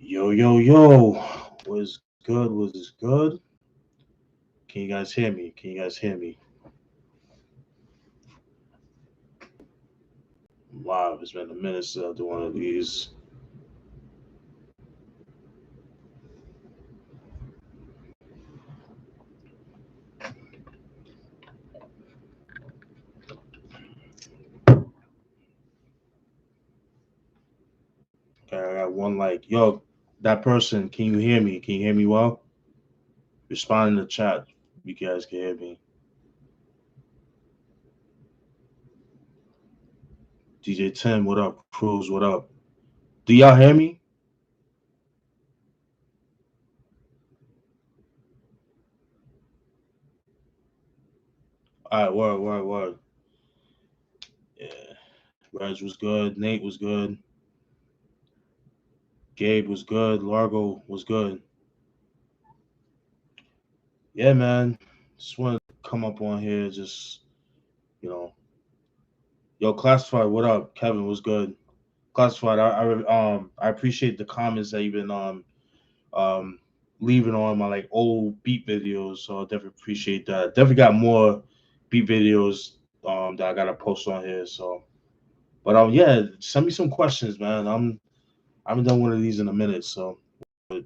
Yo, yo, yo. Was good? Was good? Can you guys hear me? Can you guys hear me? Live. It's been a minute since I do one of these. Okay, I got one like, yo, that person, can you hear me? Can you hear me well? Respond in the chat. You guys can hear me. DJ Tim, what up? Cruz, what up? Do y'all hear me? All right, word, word, word. Yeah. Reg was good. Nate was good. Gabe was good. Largo was good. Yeah, man. Just want to come up on here, just, you know, yo, classified. What up, Kevin? Was good. Classified. I appreciate the comments that you've been um leaving on my like old beat videos. So I definitely appreciate that. Definitely got more beat videos that I gotta post on here. So, but yeah, send me some questions, man. I haven't done one of these in a minute. So, but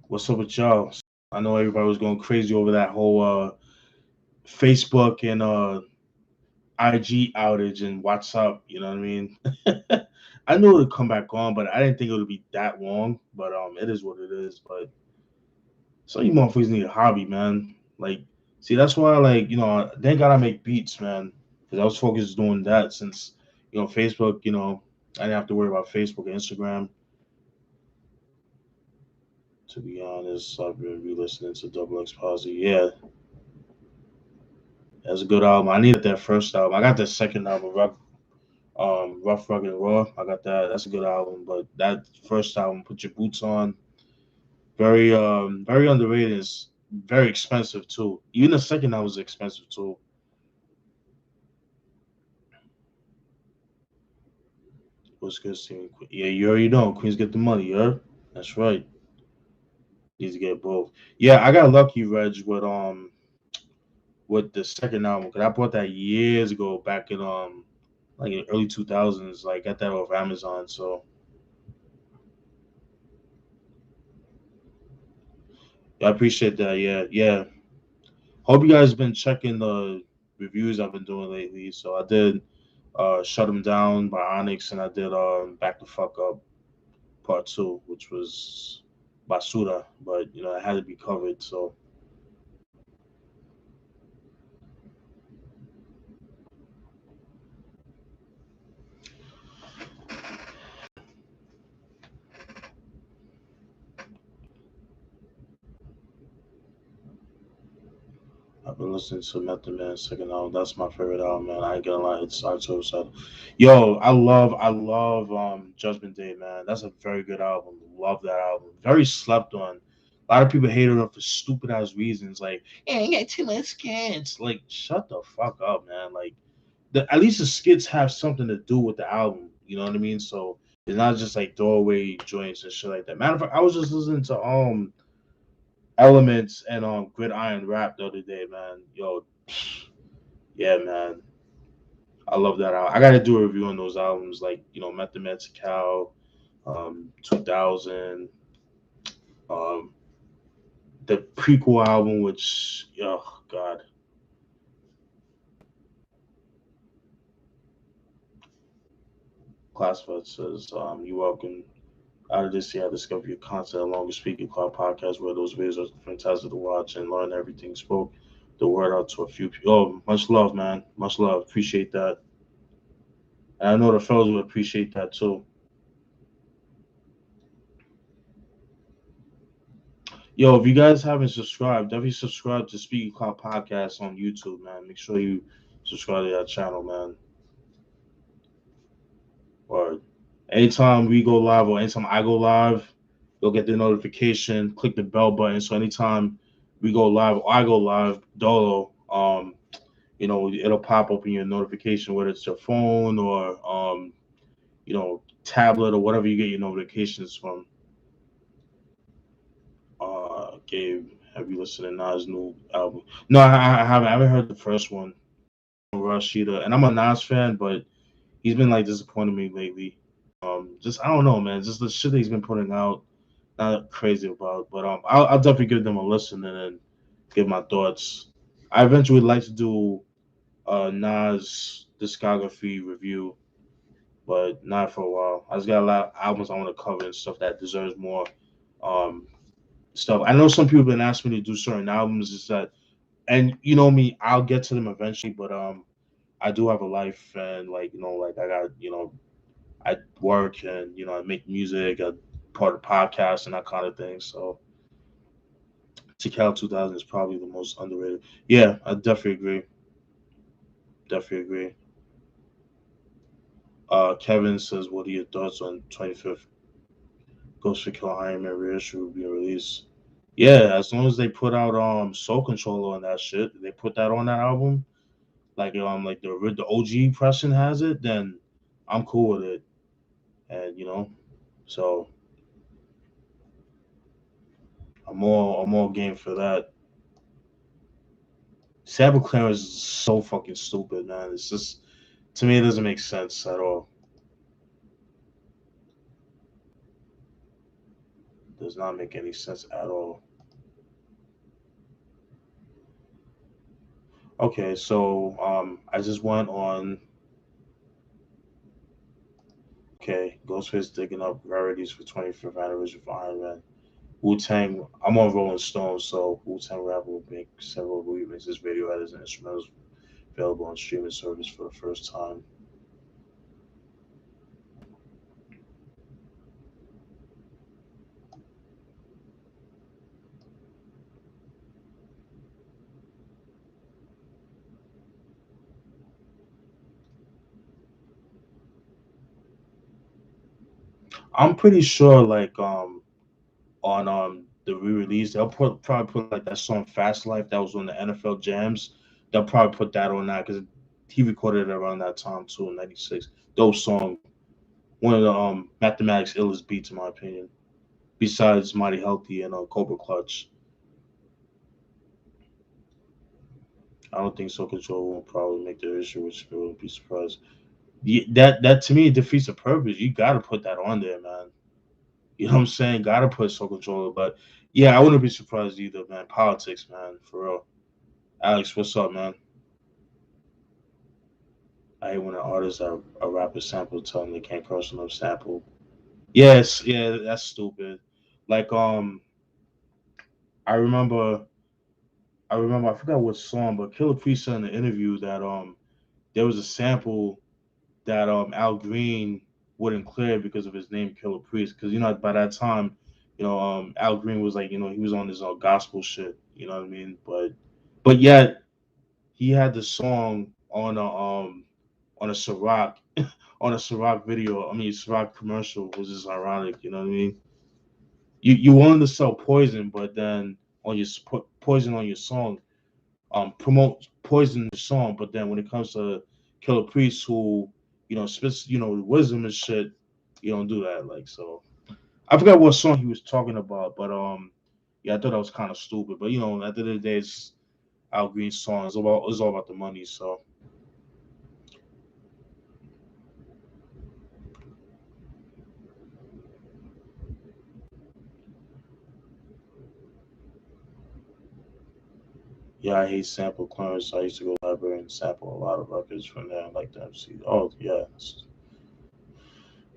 what's up with y'all? I know everybody was going crazy over that whole Facebook and IG outage and WhatsApp. You know what I mean? I knew it would come back on, but I didn't think it would be that long. But it is what it is. But some of you motherfuckers need a hobby, man. Like, see, that's why, like, thank God I make beats, man, because I was focused doing that since, Facebook. I didn't have to worry about Facebook and Instagram. To be honest, I've been re-listening to Double X Posse. Yeah, that's a good album. I needed that first album. I got the second album, Rough, Rugged, Raw. I got that. That's a good album. But that first album, Put Your Boots On, very underrated. It's very expensive too. Even the second album was expensive too. What's good, Steven? Yeah, you already know. Queens get the money, yeah? That's right. Needs to get both. Yeah, I got lucky, Reg, with the second album because I bought that years ago, back in like in early 2000s. Like, got that off Amazon. So yeah, I appreciate that. Yeah, yeah. Hope you guys been checking the reviews I've been doing lately. So I did Shut 'Em Down by Onyx, and I did Back the Fuck Up Part 2, which was Basura, but it had to be covered. So I've been listening to Method Man's second album. That's my favorite album, man. I ain't gonna lie, it's so sad. Yo, I love Judgment Day, man. That's a very good album. Love that album. Very slept on. A lot of people hated on for stupid ass reasons, like, yeah, you got too much skits. Like, shut the fuck up, man. Like, at least the skits have something to do with the album. You know what I mean? So it's not just like throwaway joints and shit like that. Matter of fact, I was just listening to Elements and Gridiron Rap the other day, man. Yo, yeah, man. I love that album. I gotta do a review on those albums, like Method Man Cow, 2000, um, the prequel album, which, oh god, Classified says, "You welcome. Out of this year, I discovered your content along with Speaking Cloud podcast, where those videos are fantastic to watch and learn everything. Spoke the word out to a few people. Oh, much love, man. Much love. Appreciate that. And I know the fellas would appreciate that too. Yo, if you guys haven't subscribed, definitely subscribe to Speaking Cloud Podcast on YouTube, man. Make sure you subscribe to that channel, man. Or anytime we go live or anytime I go live, you'll get the notification. Click the bell button. So anytime we go live or I go live, Dolo, it'll pop up in your notification, whether it's your phone or tablet or whatever you get your notifications from. Gabe, have you listened to Nas' new album? No, I haven't. I haven't heard the first one. Rush either, and I'm a Nas fan, but he's been like disappointing me lately. Just I don't know, man. Just the shit that he's been putting out, not crazy about. But I'll definitely give them a listen and then give my thoughts. I eventually would like to do Nas discography review, but not for a while. I just got a lot of albums I want to cover and stuff that deserves more um stuff. I know some people have been asking me to do certain albums, is that, and you know me, I'll get to them eventually, but I do have a life, and like like I got I work, and I make music, I part of podcasts and that kind of thing. So Tikal 2000 is probably the most underrated. Yeah, I definitely agree. Definitely agree. Kevin says, "What are your thoughts on 25th Ghost for Kill Iron Man reissue being released?" Yeah, as long as they put out Soul Controller on that shit, they put that on that album, like the OG pressing has it, then I'm cool with it. And so I'm more game for that. Sample clearance is so fucking stupid, man. It's just, to me, it doesn't make sense at all. Does not make any sense at all. Okay, so I just went on. Okay, Ghostface digging up rarities for 25th anniversary for Iron Man. Wu-Tang. I'm on Rolling Stone, so Wu-Tang rapper will make several remixes. This video as an instrumental available on streaming service for the first time. I'm pretty sure, like on the re-release, they'll probably put like that song "Fast Life" that was on the NFL Jams. They'll probably put that on that because he recorded it around that time too in '96. Dope song, one of the Mathematics illest beats in my opinion. Besides Mighty Healthy and Cobra Clutch, I don't think So Control will probably make the issue, which I wouldn't be surprised. That to me defeats the purpose. You got to put that on there, man. You know what I'm saying? Got to put Soul Controller, but yeah, I wouldn't be surprised either, man. Politics, man, for real. Alex, what's up, man? I hate when an artist or a rapper sample tell them they can't cross enough sample. Yes, yeah, that's stupid. Like I remember, I forgot what song, but Killer Priest said in the interview that there was a sample that Al Green wouldn't clear because of his name Killer Priest, because by that time, Al Green was like he was on his gospel shit, you know what I mean? But yet he had the song on a Ciroc on a Ciroc video. I mean, Ciroc commercial was just ironic. You know what I mean? You wanted to sell poison, but then on your poison on your song, promote poison in the song. But then when it comes to Killer Priest, who spits wisdom and shit, you don't do that. Like so, I forgot what song he was talking about, but yeah, I thought that was kind of stupid. But at the end of the day, it's Al Green's song. It's all about the money. So yeah, I hate sample clones. I used to go to the library and sample a lot of records from there. I like the MC. Oh yeah,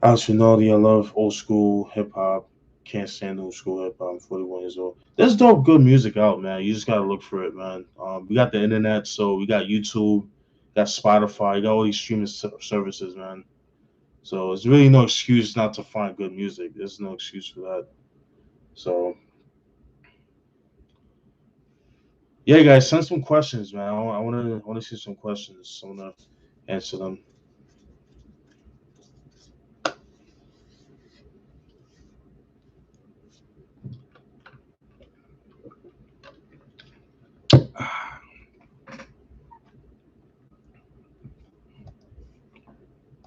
Alex Rinaldi. I love old school hip hop. Can't stand old school hip hop. I'm 41 years old. There's dope, good music out, man. You just gotta look for it, man. We got the internet, so we got YouTube, got Spotify, you got all these streaming services, man. So it's really no excuse not to find good music. There's no excuse for that. So yeah, guys, send some questions, man. I want to see some questions. I want to answer them.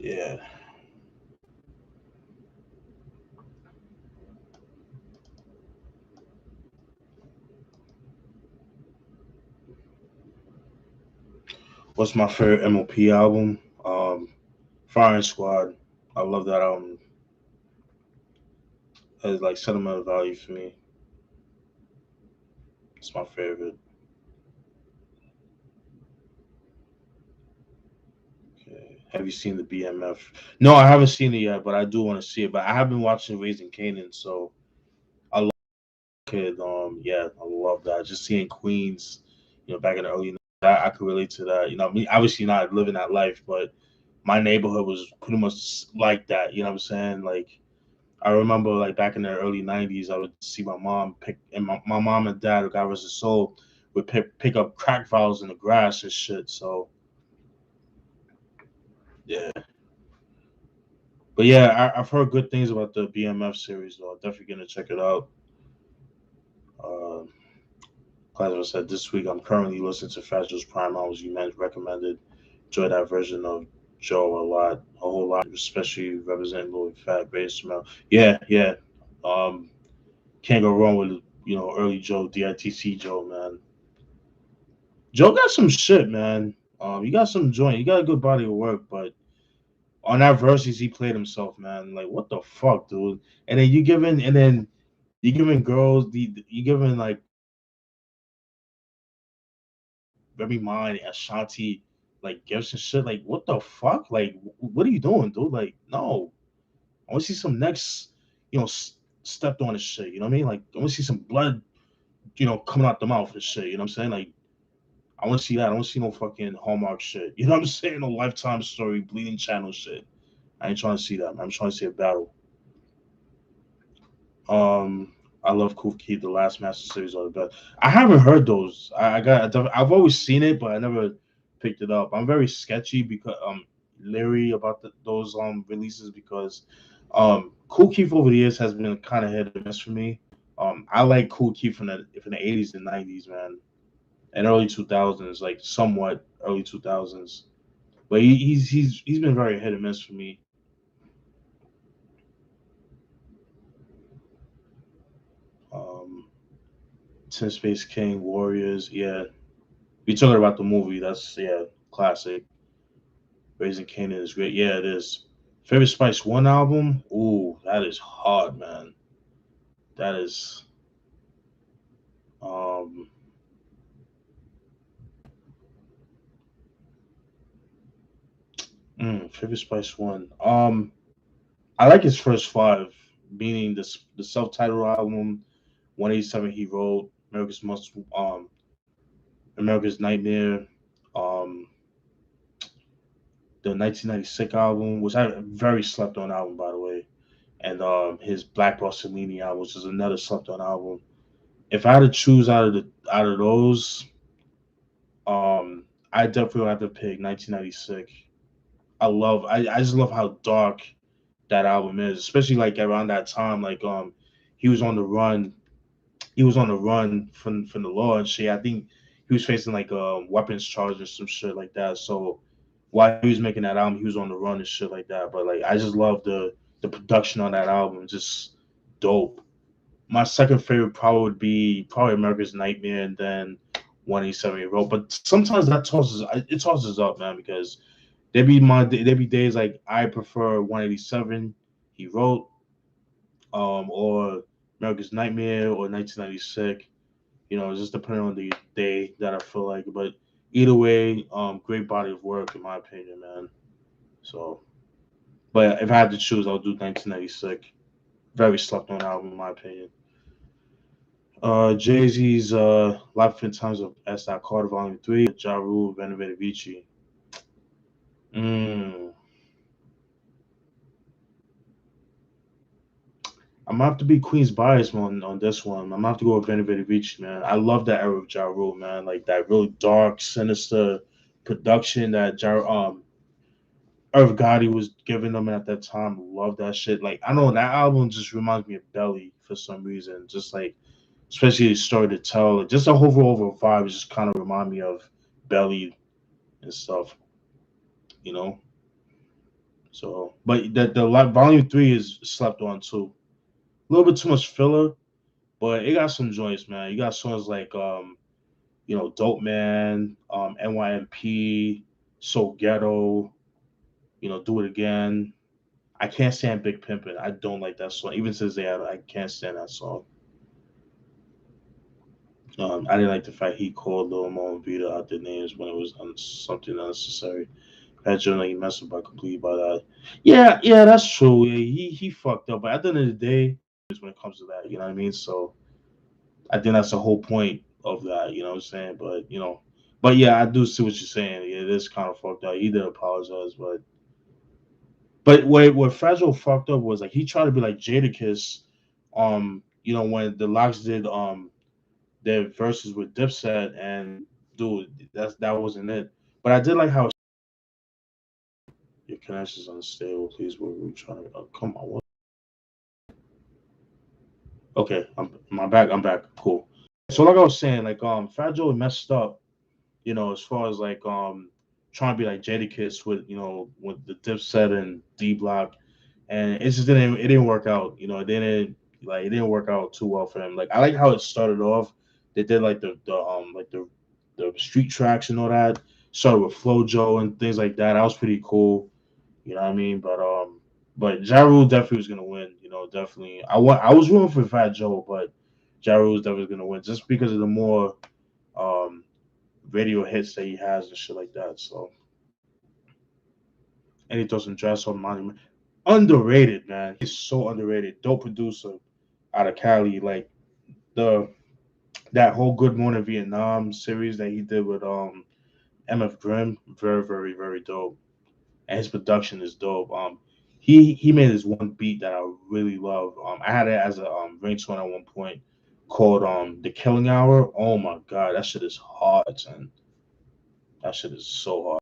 Yeah. What's my favorite MOP album? Firing Squad. I love that album. Has like sentimental value for me. It's my favorite. Okay. Have you seen the BMF? No, I haven't seen it yet, but I do want to see it. But I have been watching Raising Canaan, so I love it. Yeah, I love that. Just seeing Queens, back in the early 90s, I could relate to that. I mean, obviously not living that life, but my neighborhood was pretty much like that. You know what I'm saying? Like I remember like back in the early 90s, I would see my mom pick and my mom and dad, God rest his soul, would pick up crack vials in the grass and shit. So yeah. But yeah, I've heard good things about the BMF series though. I'm definitely gonna check it out. Uh, as I said, this week I'm currently listening to Fat Joe's Prime albums you recommended. Enjoy that version of Joe a whole lot, especially representing Louis Fat Bass Smell. Yeah, yeah. Um, can't go wrong with early Joe, DITC Joe, man. Joe got some shit, man. You got some joint. You got a good body of work, but on that verses he played himself, man. Like what the fuck, dude? And then you giving girls you giving like Remy Ma and Ashanti like gifts and shit. Like what the fuck? Like what are you doing, dude? Like no, I want to see some necks, stepped on and shit. You know what I mean? Like I want to see some blood, coming out the mouth and shit. You know what I'm saying? Like I want to see that. I don't see no fucking Hallmark shit. You know what I'm saying? No Lifetime story, Bleeding Channel shit. I ain't trying to see that, man. I'm trying to see a battle. Um, I love Kool Keith. The Last Master series are the best. I haven't heard those. I've always seen it, but I never picked it up. I'm very sketchy because leery about those releases because Kool Keith over the years has been kind of hit or miss for me. I like Kool Keith from the 80s and 90s, man, and early 2000s, like somewhat early 2000s. But he's been very hit or miss for me. Um, Ten Space King, Warriors, yeah. We talking about the movie. That's classic. Raising Canaan is great. Yeah, it is. Favorite Spice One album? Ooh, that is hard, man. That is um favorite Spice One. I like his first five, meaning the self-titled album, 187 he wrote, America's Nightmare, um, the 1996 album, which I very slept on album by the way, and his Black Bossellini album, which is another slept on album. If I had to choose out of those, I definitely would have to pick 1996. I just love how dark that album is, especially like around that time. Like he was on the run. He was on the run from the law and shit. I think he was facing like weapons charges or some shit like that. So while he was making that album, he was on the run and shit like that. But like I just love the production on that album. Just dope. My second favorite probably would be probably America's Nightmare and then 187 Year Old. But sometimes it tosses up, man, because there be days like I prefer 187 he wrote, or America's Nightmare or 1996. Just depending on the day that I feel like. But either way, great body of work in my opinion, man. So, but if I had to choose, I'll do 1996. Very slept on album in my opinion. Jay Z's Life and Times of S. Carter Volume 3, Ja Rule, Venovita Vici. Mm. I'm gonna have to be Queen's bias on this one. I'm gonna have to go with Venovita Vici, man. I love that era of Ja Rule, man. Like that really dark, sinister production that Irv Gotti was giving them at that time. Love that shit. Like I know that album just reminds me of Belly for some reason. Just like especially the story to tell. Like, just the overall vibe just kind of remind me of Belly and stuff, you know. So, but volume 3 is slept on too. A little bit too much filler, but it got some joints, man. You got songs like Dope Man, NYMP. So Ghetto, Do It Again. I can't stand Big Pimpin'. I don't like that song. Even to this day, I can't stand that song. I didn't like the fact he called Lil Mo and Vita out their names when it was something unnecessary. Pat Jones, like, he messed up by completely by that. Yeah, yeah, that's true. Yeah, he fucked up. But at the end of the day, is when it comes to that, you know what I mean? So I think that's the whole point of that, you know what I'm saying? But yeah, I do see what you're saying. Yeah, it is kind of fucked up. He did apologize, but what Fragile fucked up was like he tried to be like Jadakiss, when the Locks did their verses with Dipset, and dude, that wasn't it. But I did like how your connection's unstable. Please, we're trying to. Come on, what? Okay, I'm back. I'm back. Cool. So like I was saying, like Fragile messed up, as far as like trying to be like Jadakiss with the Dipset and D Block, and it didn't work out. It didn't work out too well for him. Like I like how it started off. They did like the street tracks and all that. Started with Flojo and things like that. That was pretty cool. You know what I mean? But Ja Rule definitely was gonna win. Definitely. I was rooting for Fat Joe, but Ja Rule was definitely gonna win just because of the more um radio hits that he has and shit like that. So, and he does some dress on Monument. Underrated, man. He's so underrated. Dope producer out of Cali. Like the that whole Good Morning Vietnam series that he did with MF Grimm, very, very, very dope. And his production is dope. He made this one beat that I really love. I had it as a ringtone at one point called The Killing Hour. Oh my god, that shit is hard, man. That shit is so hard.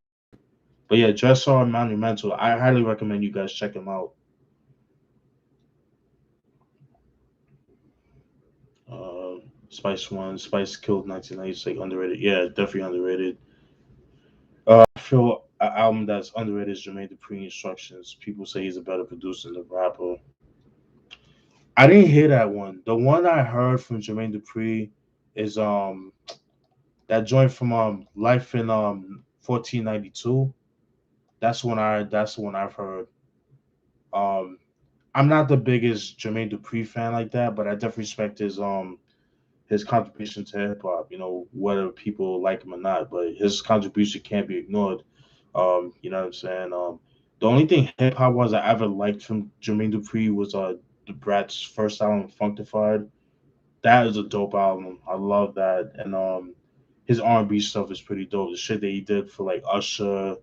But yeah, Dressar and Monumental. I highly recommend you guys check him out. Uh, Spice One, Spice Killed 1996, underrated. Yeah, definitely underrated. I feel an album that's underrated is Jermaine Dupri Instructions. People say he's a better producer than the rapper. I didn't hear that one. The one I heard from Jermaine Dupri is that joint from Life in 1492. That's the one I've heard. Um I'm not the biggest Jermaine Dupri fan like that, but I definitely respect his contribution to hip hop, whether people like him or not, but his contribution can't be ignored. You know what I'm saying? The only thing hip hop was I ever liked from Jermaine Dupri was the Brat's first album, Functified. That is a dope album. I love that, and his R&B stuff is pretty dope. The shit that he did for like Usher,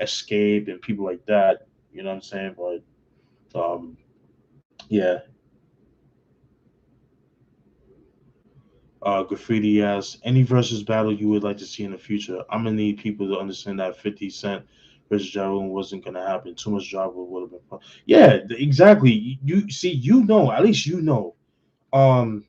Escape and people like that. You know what I'm saying? But yeah, Graffiti asks, any versus battle you would like to see in the future? I'm gonna need people to understand that 50 Cent versus Ja Rule wasn't gonna happen. Too much drama would have been fun. Yeah, exactly. You see, at least Um,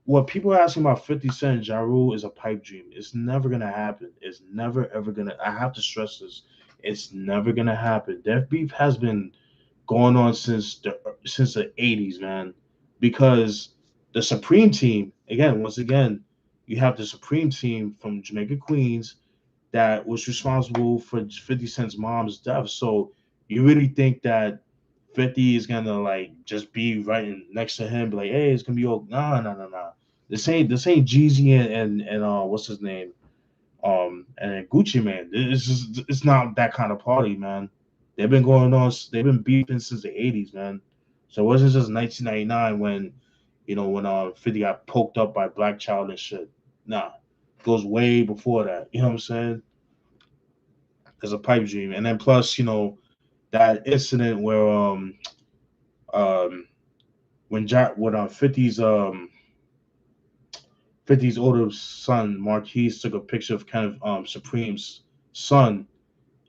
what people are asking about 50 Cent and Ja Rule is a pipe dream. It's never gonna happen. It's never ever gonna. I have to stress this. It's never gonna happen. Their beef has been going on since the 80s, man. Because the Supreme Team, again, once again, you have the Supreme Team from Jamaica Queens that was responsible for 50 Cent's mom's death. So you really think that 50 is gonna like just be right next to him, be like, hey, it's gonna be all nah, nah, nah, nah. This ain't Jeezy and what's his name? And Gucci Man. It's not that kind of party, man. They've been beefing since the 80s, man. So it wasn't just 1999 when 50 got poked up by Black Child and shit. Nah, it goes way before that. You know what I'm saying? As a pipe dream, and then plus that incident where um when Jack when 50's older son Marquise took a picture of kind of Supreme's son,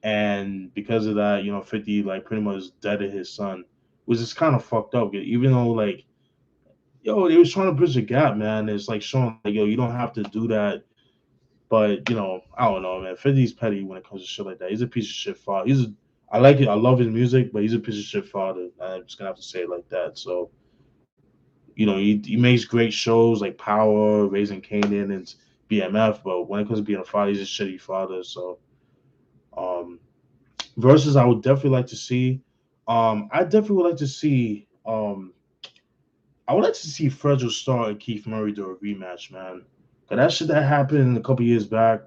and because of that, 50 like pretty much deaded his son, which is kind of fucked up. Even though like yo, they was trying to bridge the gap, man. It's like showing like yo, you don't have to do that. But I don't know, man. 50's petty when it comes to shit like that. He's a piece of shit father. I like it. I love his music, but he's a piece of shit father. I'm just gonna have to say it like that. So he makes great shows like Power, Raising Kanan, and BMF. But when it comes to being a father, he's a shitty father. So Um, Versus, I would definitely like to see. I definitely would like to see. I would like to see Fredro Starr and Keith Murray do a rematch, man. Cause that shit that happened a couple years back,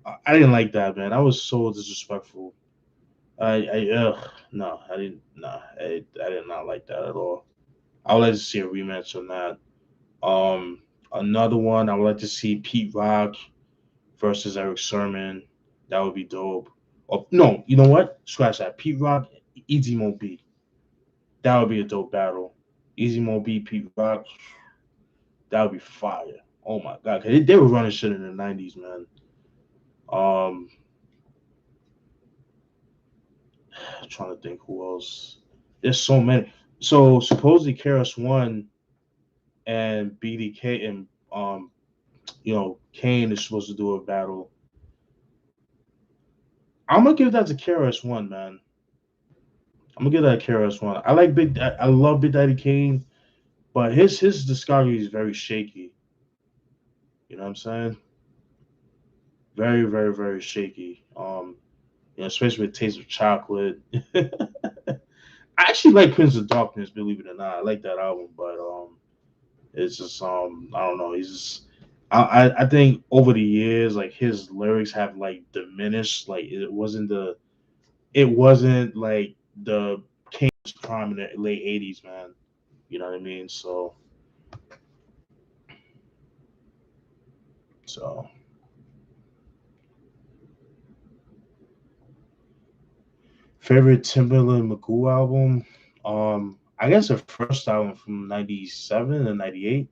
I didn't like that, man. That was so disrespectful. No, I didn't, nah, I did not like that at all. I would like to see a rematch on that. Um, Another one, I would like to see Pete Rock versus Eric Sermon. That would be dope. Or no, you know what? Scratch that. Pete Rock, Easy Mo B. That would be a dope battle. Easy Mo B, Pete Rock. That would be fire. Oh my god, 'cause they were running shit in the '90s, man. Um, I'm trying to think who else. There's so many. So supposedly KRS One and BDK and Kane is supposed to do a battle. I'm gonna give that to KRS One, man. I'm gonna give that to KRS One. I love Big Daddy Kane, but his discography is very shaky. You know what I'm saying? Very, very, very shaky. Especially with Taste of Chocolate. I actually like Prince of Darkness, believe it or not. I like that album, but it's just I don't know. He's just I think over the years, like his lyrics have like diminished. Like it wasn't like the King's prime in the late '80s, man. You know what I mean? So favorite Timberland McCool album. I guess the first album from '97 and '98.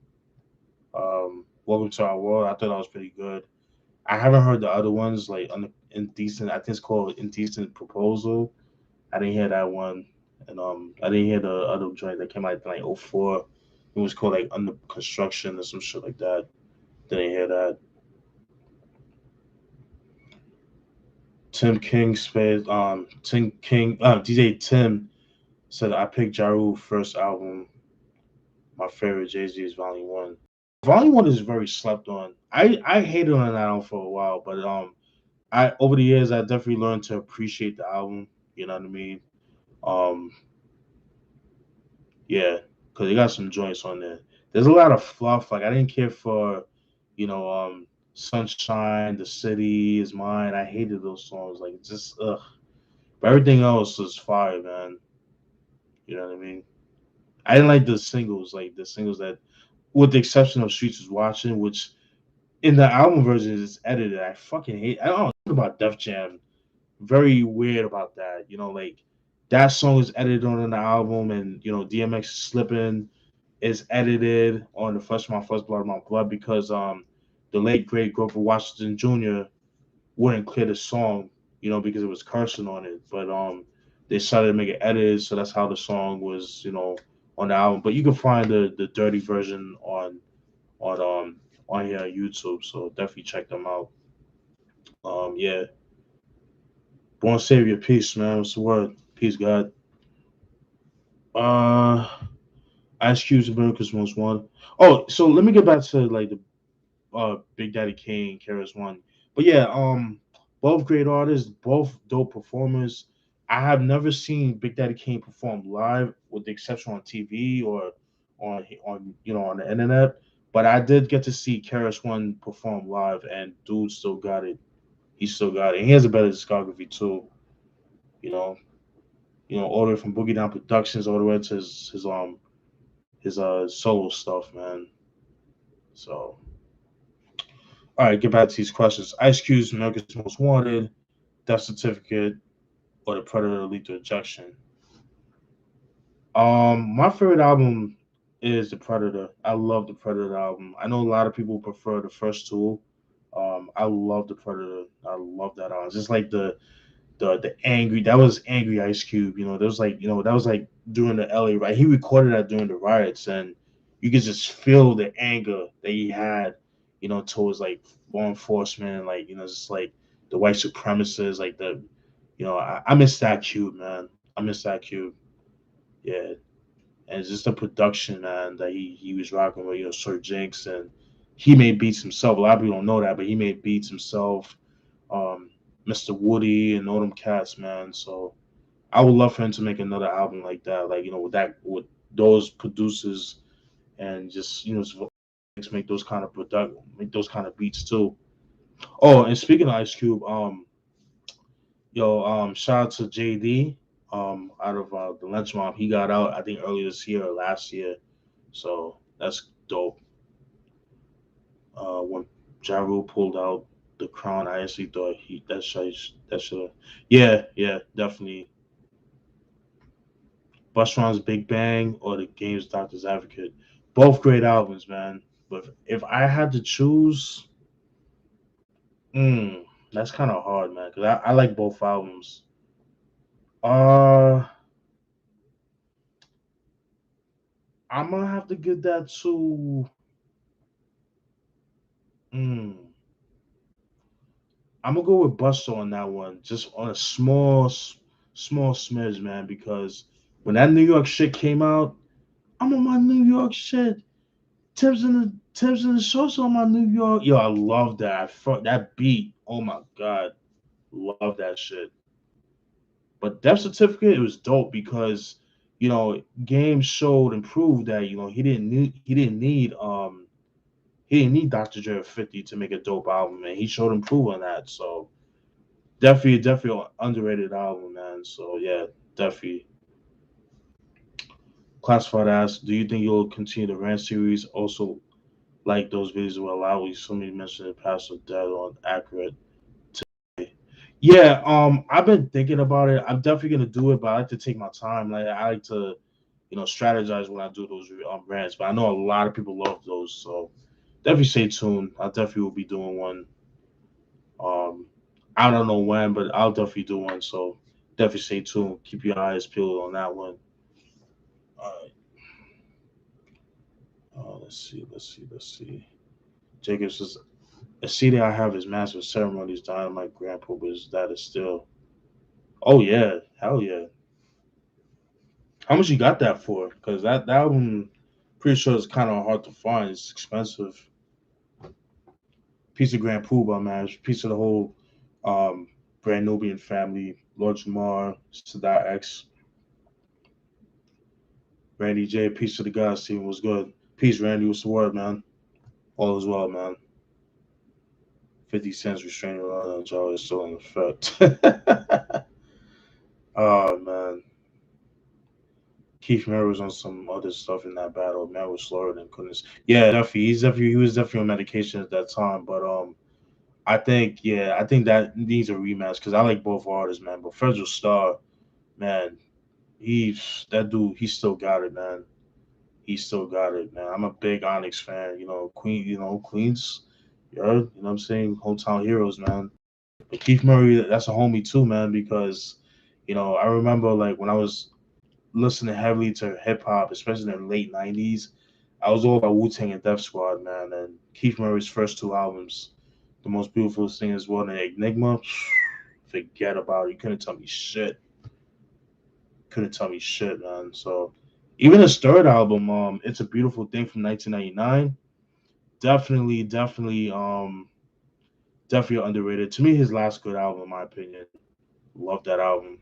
Welcome to Our World. I thought that was pretty good. I haven't heard the other ones like on the Indecent. I think it's called Indecent Proposal. I didn't hear that one, and I didn't hear the other joint that came out in like '04. It was called like Under Construction or some shit like that. Didn't hear that. DJ Tim said I picked Ja Rule first album. My favorite Jay Z is Volume One. Volume One is very slept on. I hated on that album for a while, but I over the years I definitely learned to appreciate the album. You know what I mean? Um, yeah, because they got some joints on there. There's a lot of fluff. Like I didn't care for, Sunshine, The City Is Mine. I hated those songs. Like it's just ugh. But everything else was fire, man. You know what I mean? I didn't like like the singles that, with the exception of Streets is Watching, which in the album version is edited. I fucking hate. I don't know about Def Jam. Very weird about that. Like that song is edited on the album, and DMX Slipping is edited on the First Blood, My Blood because the late great Grover Washington Jr. wouldn't clear the song, because it was cursing on it. But they started to make it edited, so that's how the song was, on the album. But you can find the dirty version on on here on YouTube, so definitely check them out. Yeah, born savior, peace, man. What's the word? Peace, God. Uh, Ice Cube's America's Most Wanted. Oh, so let me get back to like the Big Daddy Kane, Karis One. But yeah, both great artists, both dope performers. I have never seen Big Daddy Kane perform live, with the exception on TV or on the internet. But I did get to see Karis One perform live, and dude still got it. He still got it. And he has a better discography too. You know, all the way from Boogie Down Productions all the way to his solo stuff, man. So all right, get back to these questions. Ice Cube's America's Most Wanted, Death Certificate, or The Predator Lethal Injection. My favorite album is The Predator. I love the Predator album. I know a lot of people prefer the first two. I love the Predator. I love that album. It's just like the angry, that was angry Ice Cube. There was like that was like during the LA riot. He recorded that during the riots, and you could just feel the anger that he had, towards like law enforcement, like just like the white supremacists, like I miss that Cube, man. I miss that Cube. Yeah, and it's just the production, man, that he was rocking with, Sir Jinx, and he made beats himself. A lot of people don't know that, but he made beats himself. Um, Mr. Woody and all them cats, man. So I would love for him to make another album like that, like with those producers and just make those kind of make those kind of beats too. Oh, and speaking of Ice Cube, shout out to JD, out of the Lynch Mob. He got out, I think, earlier this year or last year, so that's dope. When Ja Rule pulled out the crown, I actually thought that should, yeah, yeah, definitely. Busta Big Bang or the Game's Doctor's Advocate, both great albums, man. But if I had to choose, mm, that's kind of hard, man, because I like both albums. Uh, I'm gonna have to give that to. Mm, I'm gonna go with Busta on that one, just on a small smidge, man. Because when that New York shit came out, I'm on my New York shit. Tips and the Sosa on my New York. Yo, I love that. That beat. Oh my god, love that shit. But Death Certificate, it was dope because Game showed and proved that he didn't need Dr. Dre or 50 to make a dope album, and he showed and proved on that. So definitely an underrated album, man. So yeah, definitely. Classified as, do you think you'll continue the Rant series? Also, like those videos will allow you. Somebody mentioned it, past or dead on accurate. Yeah, I've been thinking about it. I'm definitely gonna do it, but I like to take my time. Like I like to, strategize when I do those rants. But I know a lot of people love those, so definitely stay tuned. I definitely will be doing one. Um, I don't know when, but I'll definitely do one. So definitely stay tuned. Keep your eyes peeled on that one. Uh, let's see. Jacob says, a CD I have is Massive Ceremonies, Dynamite Grandpa, but that is still. Oh yeah, hell yeah. How much you got that for? Because that album, pretty sure it's kind of hard to find. It's expensive. Piece of Grand Poobah, man. Piece of the whole Brand Nubian family. Lord Jamar, Sadat X, Randy J. Piece of the Gods team was good. Peace, Randy. What's the word, man? All is well, man. 50 cents restraining order on Joe is still in effect. Oh man. Keith Murray was on some other stuff in that battle. Man was slower than couldn't. Yeah, definitely. He was definitely on medication at that time. But I think that needs a rematch because I like both artists, man. But Federal Star, man, that dude. He still got it, man. He still got it, man. I'm a big Onyx fan. Queens. Yeah, you know what I'm saying? Hometown heroes, man. But Keith Murray, that's a homie too, man. Because I remember like when I was listening heavily to hip hop, especially in the late '90s. I was all about Wu-Tang and Def Squad, man. And Keith Murray's first two albums, The Most Beautiful Thing is One and Enigma, forget about it. You couldn't tell me shit. Couldn't tell me shit, man. So even his third album, It's a Beautiful Thing from 1999, definitely underrated. To me, his last good album, in my opinion. Love that album.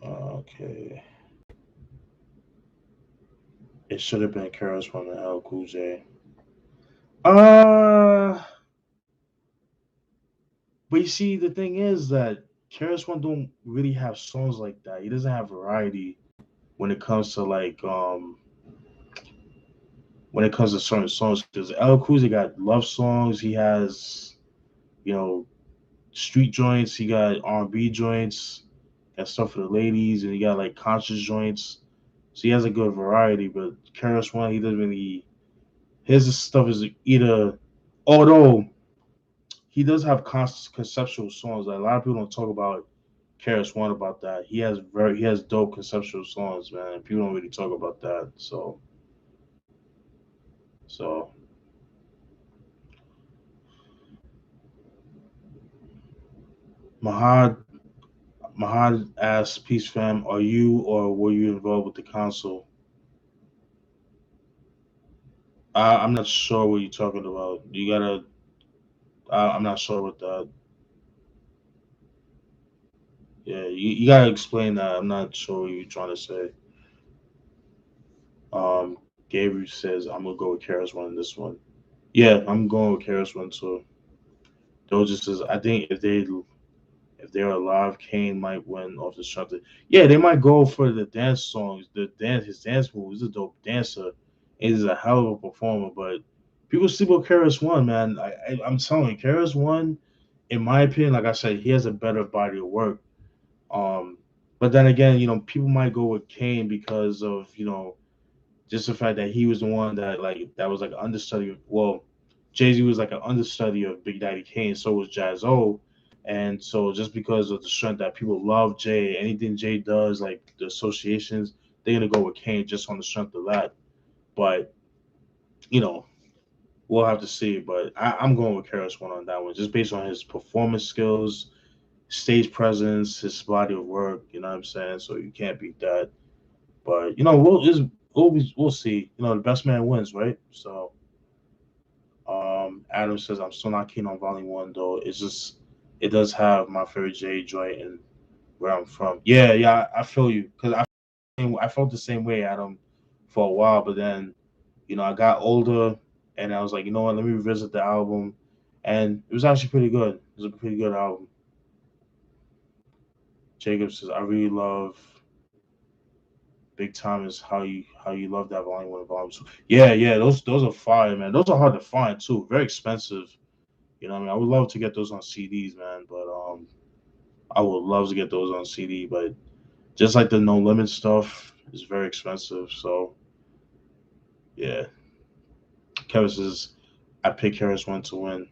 Okay. It should have been Karis from the L Cool J. Uh but you see, the thing is that Karis One don't really have songs like that. He doesn't have variety when it comes to when it comes to certain songs. Because El Cool got love songs. He has you know street joints. He got R&B joints. Got stuff for the ladies, and he got like conscious joints. So he has a good variety. But Karis One, he doesn't really. His stuff is either, although he does have conceptual songs. Like, a lot of people don't talk about Karis One about that. He has dope conceptual songs, man. People don't really talk about that. So Mahad Mahad asks Peace Fam, are you or were you involved with the council? I'm not sure what you're talking about. You gotta. I'm not sure what that. Yeah, you gotta explain that. I'm not sure what you're trying to say. Gabriel says I'm gonna go with Karis one in this one. Yeah, I'm going with Karis one too. Doja says I think if they're alive, Kane might win off the strength. Yeah, they might go for the dance songs, his dance moves. He's a dope dancer. He's a hell of a performer. But people sleep on Karis one, man. I'm telling you, Karis one, in my opinion, like I said, he has a better body of work. Um, but then again, people might go with Kane because of just the fact that he was the one that was like an understudy. Well, Jay Z was like an understudy of Big Daddy Kane. So was Jazz O. And so just because of the strength that people love Jay, anything Jay does, like the associations, they're gonna go with Kane just on the strength of that. But you know, we'll have to see. But I'm going with Karis one on that one, just based on his performance skills, stage presence, his body of work. You know what I'm saying? So you can't beat that. But we'll see. The best man wins, right? So Adam says I'm still not keen on Volume One though. It's just it does have my favorite J joint and where I'm from. Yeah, yeah, I feel you because I felt the same way, Adam, for a while. But then I got older and I was like, you know what? Let me revisit the album, and it was actually pretty good. It was a pretty good album. Jacob says I really love Big Time is how you love that volume one and volume two. Yeah, yeah, those are fire, man. Those are hard to find too. Very expensive. What I mean? I would love to get those on CDs, man, but I would love to get those on CD, but just like the No Limit stuff is very expensive. So yeah, Kevin says I pick Harris one to win.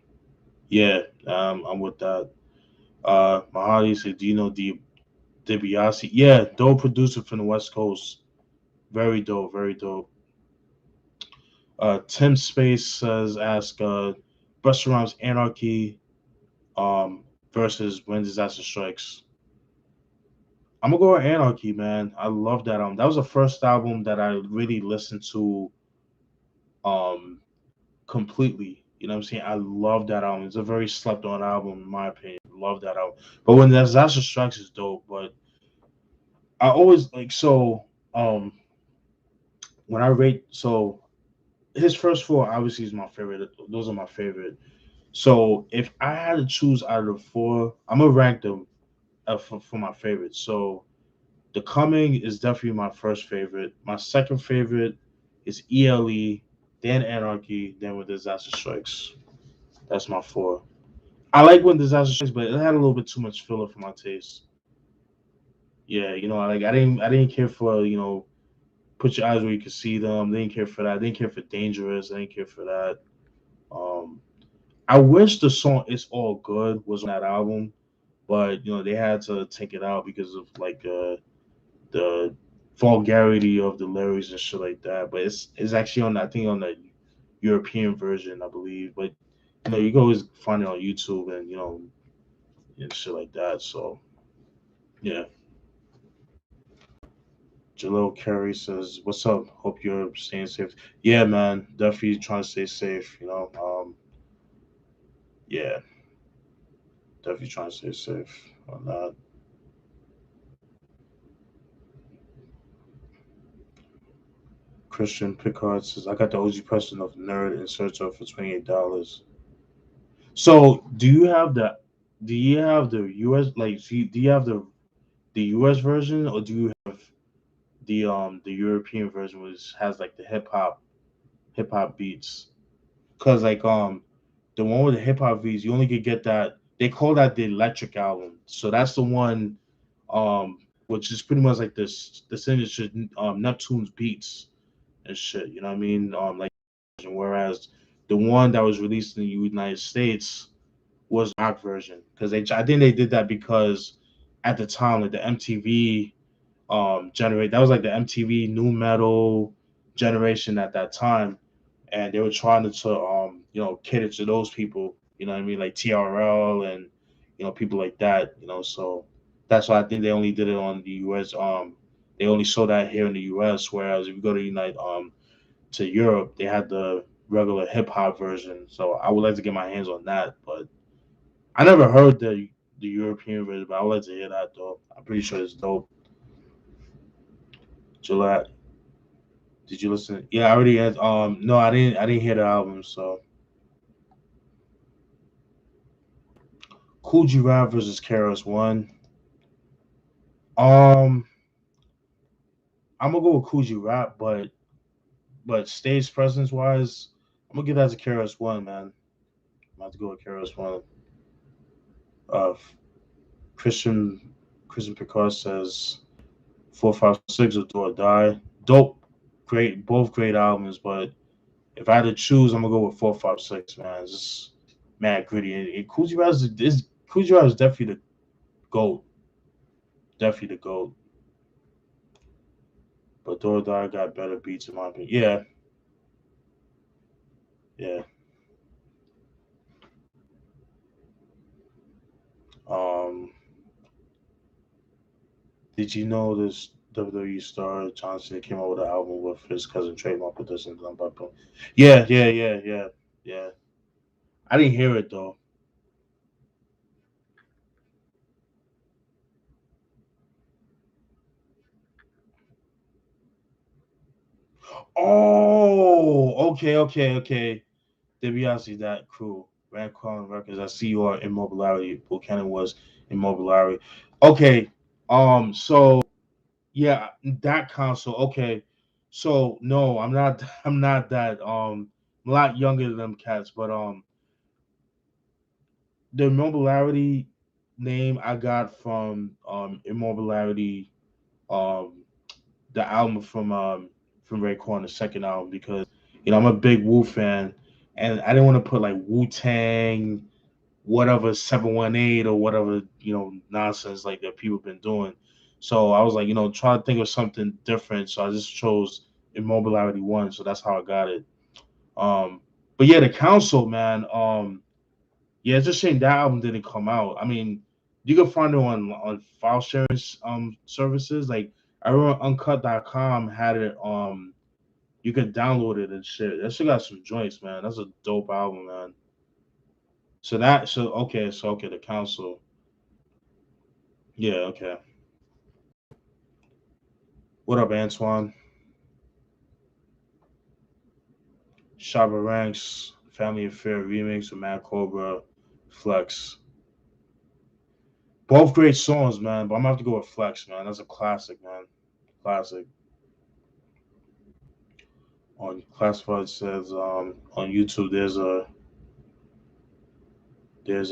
Yeah, I'm with that. Mahadi said, "Do you know DiBiase? Yeah, dope producer from the West Coast. Very dope, very dope." Tim Space says, "Ask Busta Rhymes Anarchy versus When Disaster Strikes." I'm gonna go with Anarchy, man. I love that album. That was the first album that I really listened to um completely. You know what I'm saying? I love that album. It's a very slept on album in my opinion. Love that album. But When Disaster Strikes is dope. But I always like um when I rate his first four obviously is my favorite. Those are my favorite. So if I had to choose out of the four, I'm gonna rank them for my favorites. So The Coming is definitely my first favorite. My second favorite is ELE, then Anarchy, then When Disaster Strikes. That's my four. I like When Disaster Strikes, but it had a little bit too much filler for my taste. Yeah, I didn't care for Put Your Eyes Where You Can See Them. Didn't care for that. I didn't care for Dangerous. I didn't care for that. Um, I wish the song "It's All Good" was on that album, but they had to take it out because of like the vulgarity of the lyrics and shit like that. But it's actually on I think on the European version, I believe. But you can always find it on YouTube and and shit like that. So yeah. Jalil Curry says, "What's up? Hope you're staying safe." Yeah, man, definitely trying to stay safe. Yeah, definitely trying to stay safe on that. Christian Picard says, "I got the OG person of Nerd in search of for $28." So, do you have the US like do you have the US version or do you have the European version which has like the hip hop beats? Cuz like the one with the hip hop beats you only could get that they call that the electric album. So that's the one which is pretty much like the signature Neptune's beats and shit, you know what I mean? Like whereas the one that was released in the United States was rock version because I think they did that because at the time like the MTV generate that was like the MTV new metal generation at that time, and they were trying to cater to those people. You know what I mean, like TRL and people like that. So that's why I think they only did it on the US. They only saw that here in the US, whereas if you go to United to Europe, they had regular hip hop version. So I would like to get my hands on that. But I never heard the European version, but I would like to hear that though. I'm pretty sure it's dope. Gillette, did you listen? Yeah, I already had. No, I didn't. I didn't hear the album. So Cool G Rap versus KRS One. Um, I'm gonna go with Cool G Rap, but stage presence wise, I'm gonna give that to KRS One, man. I'm gonna have to go with KRS One. Uh, Christian Christian Picard says 456 or Do or Die. Dope, great, both great albums. But if I had to choose, I'm gonna go with 456. Man, it's just mad gritty. And Cool G Rap is definitely the goat. Definitely the goat. But Do or Die got better beats in my opinion. Yeah, yeah. Um, did you know this WWE star John Cena came out with an album with his cousin Trademark Productions? Yeah, yeah, yeah, yeah, yeah. I didn't hear it though. Oh, okay, okay, okay. DiBiase, that crew. Rand Crown Records. I see you are Immobility. Buchanan was Immobility. Okay. So yeah, that console. Okay. So no, I'm not. I'm not that. I'm a lot younger than them cats, but the Immobility name I got from um the album from Raekwon, the second album, because I'm a big Wu fan, and I didn't want to put like Wu-Tang, whatever 718 or whatever nonsense like that people been doing. So I was like, try to think of something different. So I just chose Immobility One. So that's how I got it. Um, but yeah, the Council, man. Yeah, it's a shame that album didn't come out. I mean, you can find it on file sharing services. Like I remember Uncut.com had it. You could download it and shit. That shit got some joints, man. That's a dope album, man. So the Council. Yeah, okay. What up, Antoine? Shabba Ranks, Family Affair remix with Matt Cobra, Flex. Both great songs, man. But I'm gonna have to go with Flex, man. That's a classic, man. Classic. On Classified says on YouTube there's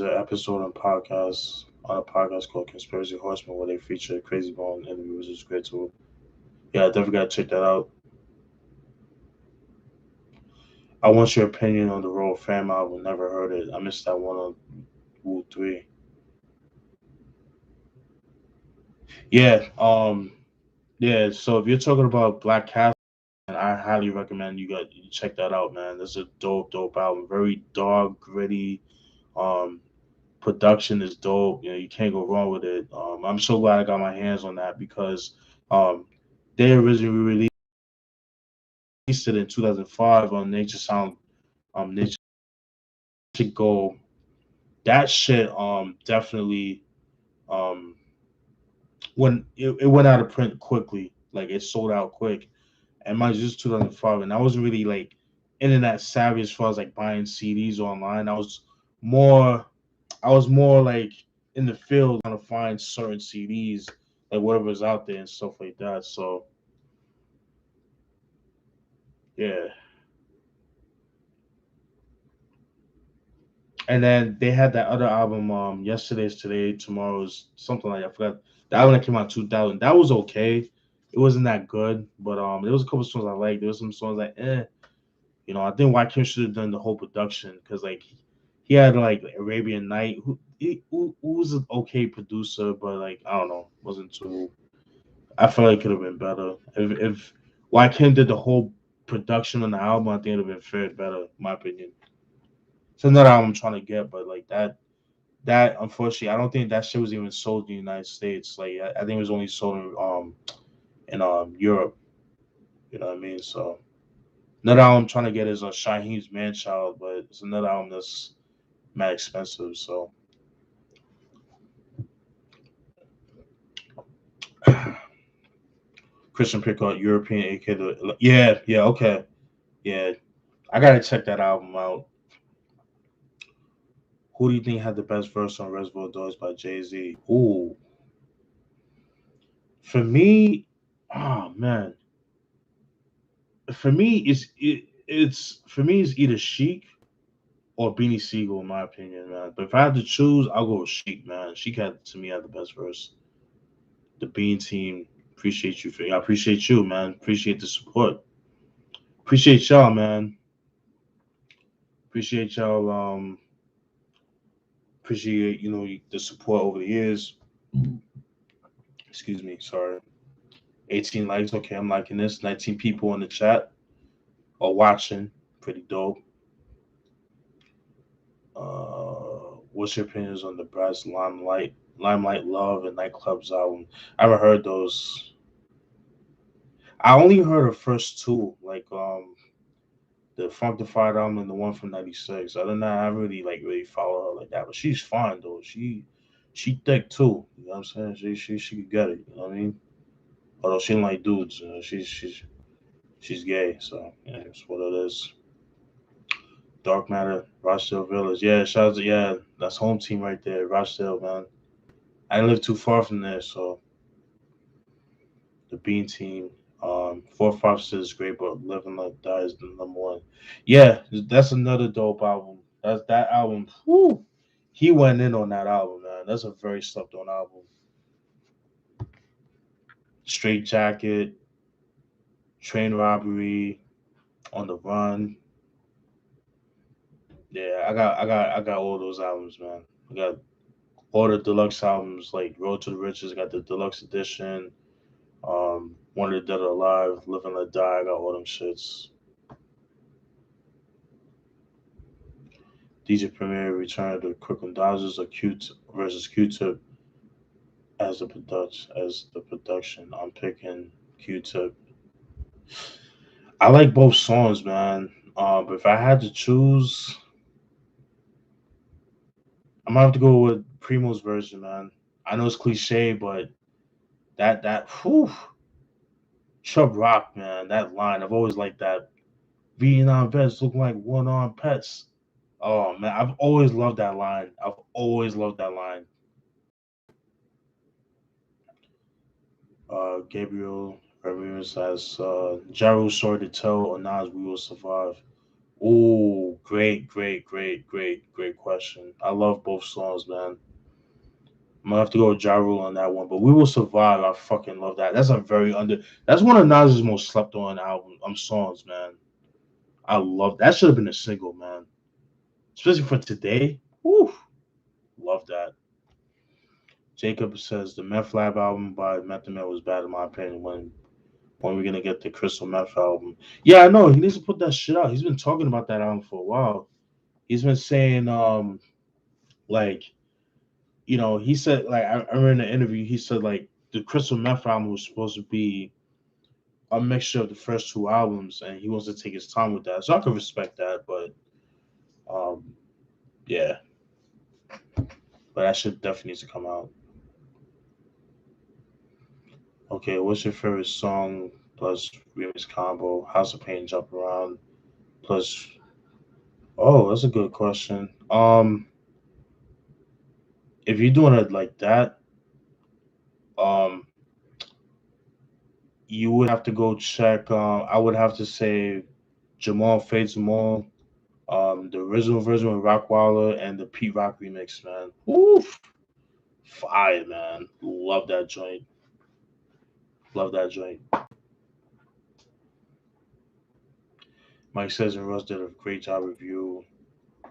an episode on a podcast called Conspiracy Horseman where they feature Crazy Bone interviews, which is great too. Yeah, I definitely gotta check that out. I want your opinion on the Royal Fam album. Never heard it. I missed that one on Wu 3. Yeah, yeah. So if you're talking about Black Cat, I highly recommend you check that out, man. That's a dope album. Very dark, gritty. Um, Production is dope. You can't go wrong with it. I'm so glad I got my hands on that because um, they originally released it in 2005 on Nature Sound, Nature Go. That shit, definitely, um, when it went out of print quickly, like it sold out quick. And mind you, this is 2005, and I wasn't really like internet savvy as far as like buying CDs online. More I was more like in the field trying to find certain CDs, like whatever's out there and stuff like that. So yeah, and then they had that other album, Yesterday's Today, Tomorrow's something like that. I forgot the album that came out in 2000. That was okay. It wasn't that good, but there was a couple songs I liked. There was some songs like I think Kim should have done the whole production because like he had like Arabian Night, who was an okay producer, but like I don't know, wasn't too. I feel like it could have been better if Kim did the whole production on the album. I think it would have been fared better, in my opinion. It's another album I'm trying to get, but like that unfortunately, I don't think that shit was even sold in the United States. Like I think it was only sold in Europe. You know what I mean? So Another album I'm trying to get is Shaheem's Man Child, but it's another album that's mad expensive. So Christian Pickard, European AK. Yeah, yeah, okay, yeah. I gotta check that album out. Who do you think had the best verse on Reservoir Dogs by Jay Z? Ooh, for me, oh man, for me it's for me it's either Chic or Beanie Siegel in my opinion, man. But if I had to choose, I'll go with Chic, man. Chic had to me had the best verse. The Bean team, appreciate you. I appreciate you, man. Appreciate the support. Appreciate y'all, man. Appreciate y'all. Appreciate the support over the years. Excuse me. Sorry. 18 likes. Okay, I'm liking this. 19 people in the chat or watching. Pretty dope. What's your opinions on the Brass Limelight Love and Nightclubs album? I haven't heard those. I only heard the first two, like the Funkified album and the one from '96. Other than that, I really really follow her like that. But she's fine though. She thick too. You know what I'm saying? She could get it. You know what I mean? Although she don't like dudes, she's gay. So yeah, it's what it is. Dark Matter, Rochdale Village. Yeah, shout out to that's home team right there, Rochdale, man. I didn't live too far from there, so the Bean team. 456 is great, but Live and Let Die is the number one. Yeah, that's another dope album. That's that album. Whew, he went in on that album, man. That's a very slept on album. Straight Jacket, Train Robbery, On the Run. Yeah, I got all those albums, man. I got all the deluxe albums, like Road to the Riches. I got the deluxe edition. One of the Dead or Alive, Live and Let Die. I got all them shits. DJ Premier Return to Crooklyn Dodgers or Q versus Q-Tip as the production. I'm picking Q-Tip. I like both songs, man. But if I had to choose, I'm gonna have to go with Primo's version, man. I know it's cliche, but that whew, Chub Rock, man, that line, I've always liked that. Vietnam vets look like one-armed pets. Oh man, I've always loved that line. I've always loved that line. Gabriel Ramirez says, Jaru Sword to Tell or Nas We Will Survive. Oh, great question. I love both songs, man. I'm gonna have to go with Ja Rule on that one, but We Will Survive. I fucking love that. That's a very under. That's one of Nas's most slept on songs, man. I love that. Should have been a single, man. Especially for today. Woo, love that. Jacob says the Meth Lab album by Method Man was bad in my opinion. When we're gonna get the Crystal Meth album? Yeah, I know he needs to put that shit out. He's been talking about that album for a while. He's been saying like he said like I remember in the interview he said like the Crystal Meth album was supposed to be a mixture of the first two albums, and he wants to take his time with that. So I can respect that, but um yeah, but that shit definitely needs to come out. Okay, what's your favorite song plus remix combo? House of Pain, Jump Around plus. Oh, that's a good question. If you're doing it like that, um, you would have to go check. I would have to say Jamal Fade Jamal, the original version with Rockwaller and the Pete Rock remix, man. Oof, fire, man. Love that joint. Love that joint. Mike says and Russ did a great job review.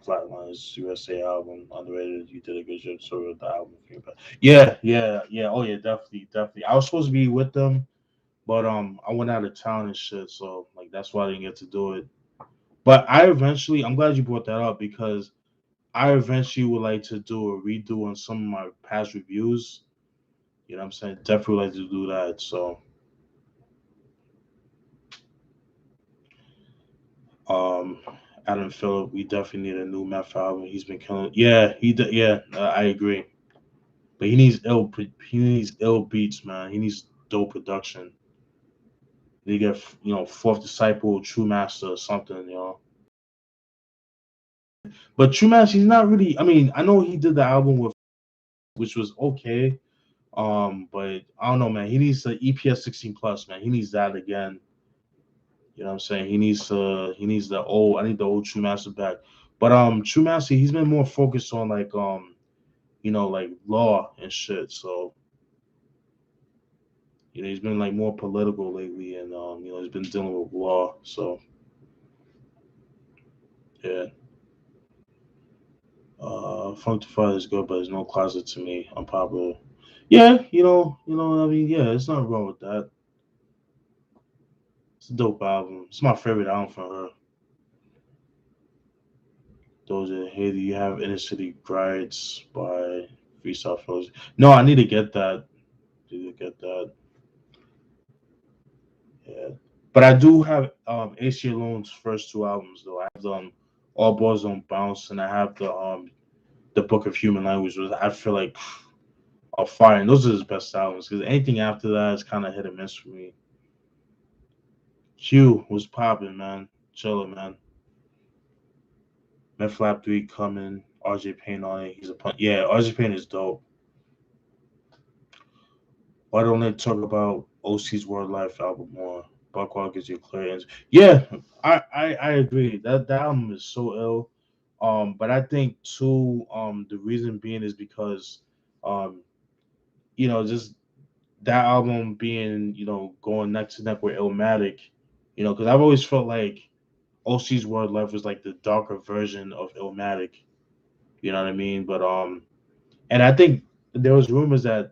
Flatlines USA album underrated. You did a good job sort of the album. Yeah. Oh yeah, definitely. I was supposed to be with them, but I went out of town and shit, so like that's why I didn't get to do it. But I'm glad you brought that up because I eventually would like to do a redo on some of my past reviews. You know what I'm saying? Definitely like to do that. So Um, Adam Phillip, we definitely need a new Meth album. He's been killing. Yeah, yeah, I agree. But he needs ill beats, man. He needs dope production. They get Fourth Disciple, True Master, or something, But True Master, he's not really. I mean, I know he did the album with, which was okay. But I don't know, man. He needs the EPS 16 plus, man. He needs that again. You know what I'm saying? He needs the old. I need the old True Master back. But True Master, he's been more focused on like like law and shit. So he's been like more political lately, and he's been dealing with law. So yeah. Functified is good, but it's no closet to me. Unpopular. Yeah, what I mean. Yeah, it's nothing wrong with that. It's a dope album. It's my favorite album from her. Those are Hey, do you have Inner City Brides by Freestyle Flows? No, I need to get that. Need to get that. Yeah, but I do have AC Alone's first two albums though. I have All Balls Don't Bounce, and I have the Book of Human Language. Which I feel like are fire, and those are his best albums. Because anything after that is kind of hit or miss for me. Q was popping, man. Chiller, man. Met Flap 3 coming. RJ Payne on it. He's a pun. Yeah, RJ Payne is dope. Why don't they talk about OC's World Life album more? Buckwall gives you a clear answer. Yeah, I agree. That album is so ill. But I think too, the reason being is because um, just that album being, going neck to neck with Illmatic, because I've always felt like OC's World Life was like the darker version of Illmatic. You know what I mean? But and I think there was rumors that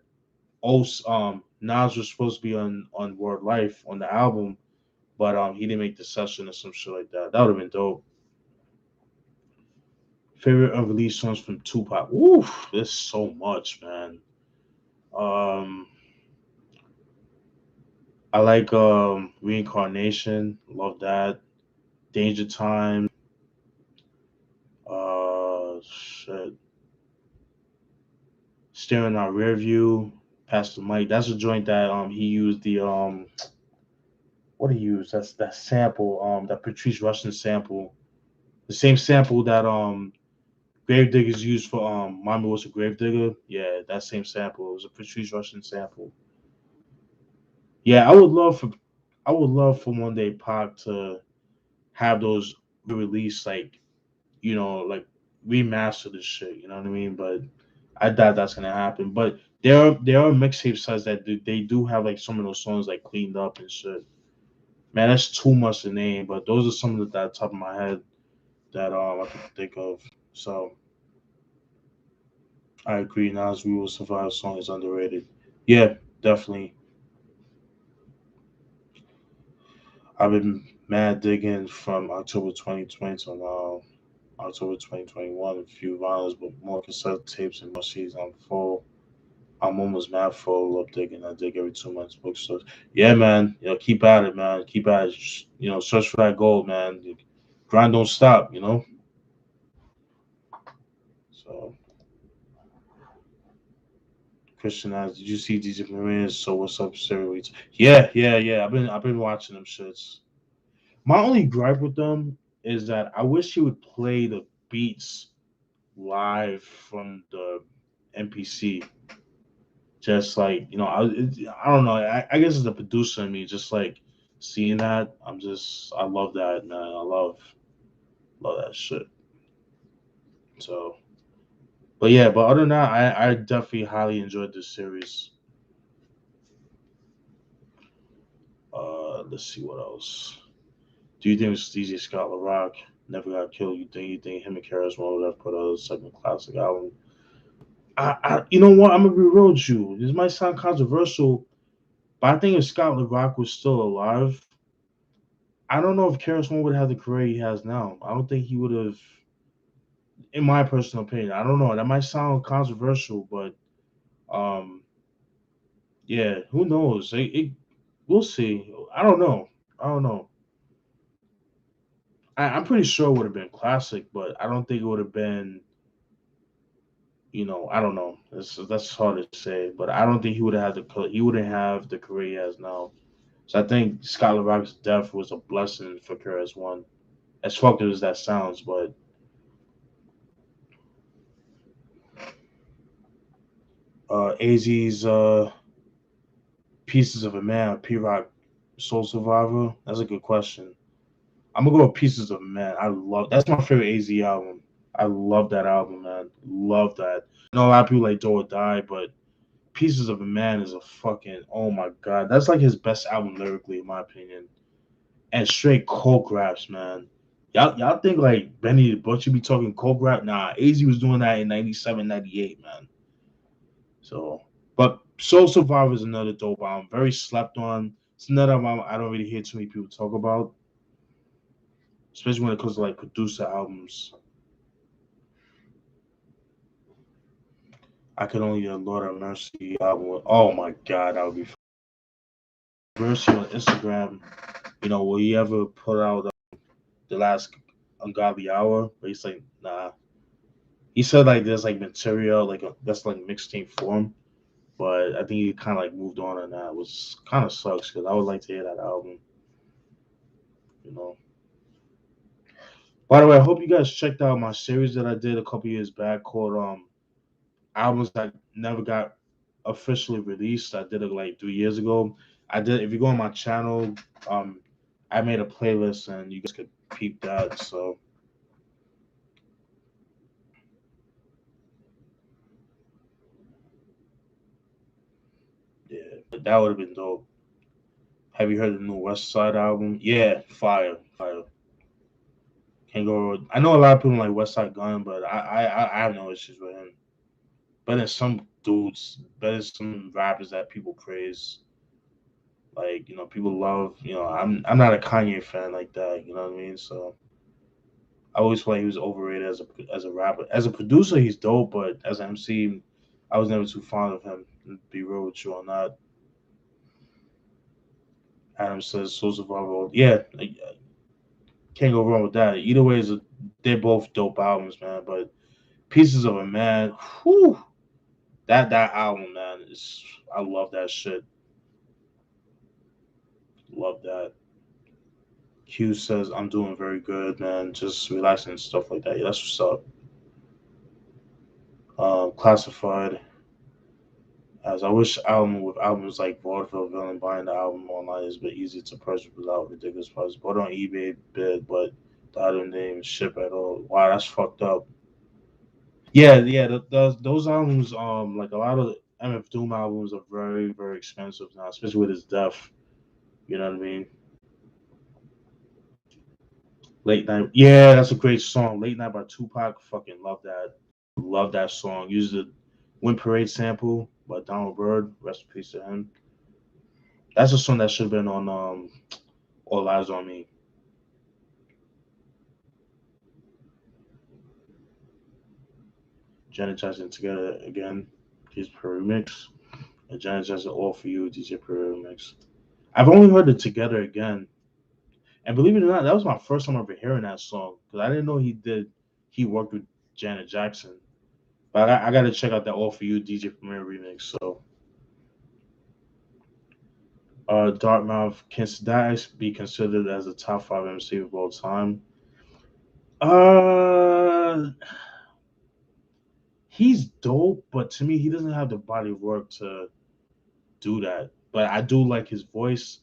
Nas was supposed to be on Word Life on the album, but he didn't make the session or some shit like that. That would have been dope. Favorite unreleased songs from Tupac. Oof, there's so much, man. Um, I like Reincarnation. Love that. Danger Time. Shit. Staring Out Rear View. Past the Mic. That's a joint that he used the what he used. That's that sample that Patrice Russian sample. The same sample that Gravediggers used for Mommy Was a Gravedigger. Yeah, that same sample. It was a Patrice Russian sample. Yeah, I would love for one day Pac to have those released like remaster this shit. You know what I mean? But I doubt that's gonna happen. But there are mixtape sites that they do have like some of those songs like cleaned up and shit. Man, that's too much to name. But those are some of the that top of my head that I can think of. So I agree. Nas "We Will Survive" song is underrated. Yeah, definitely. I've been mad digging from October 2020 to now October 2021. A few vinyls, but more cassette tapes and more CDs on full. I'm almost mad full of digging. I dig every 2 months bookstores. Yeah, man. Keep at it, man. Keep at it. Search for that gold, man. Grind don't stop. So Christian asked, did you see DJ Premier? So what's up, steroids? Yeah, yeah, yeah. I've been watching them shits. My only gripe with them is that I wish he would play the beats live from the NPC. Just like I don't know. I guess it's the producer in me. Just like seeing that, I love that, man. I love that shit. So, but yeah, but other than that, I definitely highly enjoyed this series. Let's see what else. Do you think DJ Scott LaRock never got killed? You think him and Karis One would have put out a second classic album? You know what? I'm gonna be real with you. This might sound controversial, but I think if Scott LaRock was still alive, I don't know if Karis One would have the career he has now. I don't think he would have, in my personal opinion. I don't know. That might sound controversial, but um, yeah, who knows? We'll see. I don't know. I don't know. I'm pretty sure it would have been classic, but I don't think it would have been. I don't know. That's hard to say, but I don't think he would have had he wouldn't have the career he has now. So I think Scott LaRock's death was a blessing for KRS One. As fucked as that sounds, but AZ's Pieces of a Man, P Rock Soul Survivor. That's a good question. I'm gonna go with Pieces of a Man. That's my favorite AZ album. I love that album, man. Love that. I know a lot of people like Do or Die, but Pieces of a Man is a fucking oh my god. That's like his best album lyrically, in my opinion. And straight coke raps, man. Y'all think like Benny the Butcher be talking coke rap? Nah, AZ was doing that in 97, 98, man. So, but Soul Survivor is another dope album. Very slept on. It's another album I don't really hear too many people talk about, especially when it comes to like producer albums. I could only get Lord of Mercy album. Oh my god, that would be Mercy on Instagram. Will you ever put out the last Ungodly Hour? But he's like, nah. He said like there's like material like that's like mixtape form, but I think he kind of like moved on that, which kind of sucks because I would like to hear that album. You know. By the way, I hope you guys checked out my series that I did a couple years back called albums that never got officially released. I did it like 3 years ago. I did. If you go on my channel, um, I made a playlist and you guys could peep that. So yeah, but that would have been dope. Have you heard the new West Side album? Yeah, fire, fire. Can't go. I know a lot of people like West Side Gun, but I have no issues with him. But there's some dudes, but there's some rappers that people praise. Like people love. I'm not a Kanye fan like that. You know what I mean? So I always feel like he was overrated as a rapper. As a producer, he's dope, but as an MC, I was never too fond of him. To be real with you on that. Adam says Soul Survival. Yeah, like, can't go wrong with that. Either way, they're both dope albums, man. But Pieces of a Man, whew, that album, man, is I love that shit. Love that. Q says I'm doing very good, man. Just relaxing and stuff like that. Yeah, that's what's up. Classified as I wish album with albums like Vaudeville Villain buying the album online is a bit easy to purchase without ridiculous prices. Bought on eBay bid, but the item didn't even ship at all. Wow, that's fucked up. Yeah, yeah. Those albums, like a lot of the MF Doom albums, are very, very expensive now, especially with his death. You know what I mean? Late Night. Yeah, that's a great song. Late Night by Tupac. Fucking love that. Love that song. Use the Wind Parade sample by Donald Byrd. Rest in peace to him. That's a song that should have been on All Eyes on Me. Janet Jackson Together Again. His per remix. And Janet Jackson All For You DJ per remix. I've only heard the Together Again. And believe it or not, that was my first time ever hearing that song because I didn't know he worked with Janet Jackson. But I got to check out that All For You DJ Premier remix. So, Dartmouth, can that be considered as a top five MC of all time? Uh, he's dope, but to me, he doesn't have the body of work to do that. But I do like his voice.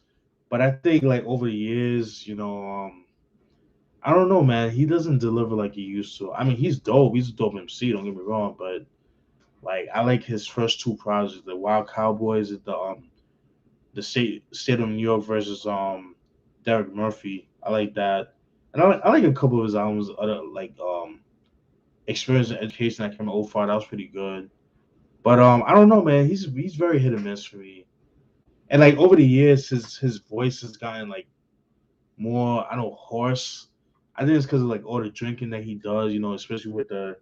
But I think like over the years, I don't know, man. He doesn't deliver like he used to. I mean, he's dope. He's a dope MC. Don't get me wrong, but like I like his first two projects, the Wild Cowboys, the State of New York versus Derek Murphy. I like that, and I like a couple of his albums. Other like Experience and Education that came out 05. That was pretty good. But I don't know, man. He's very hit or miss for me. And like over the years, his voice has gotten like more, I don't know, hoarse. I think it's because of like all the drinking that he does, especially with the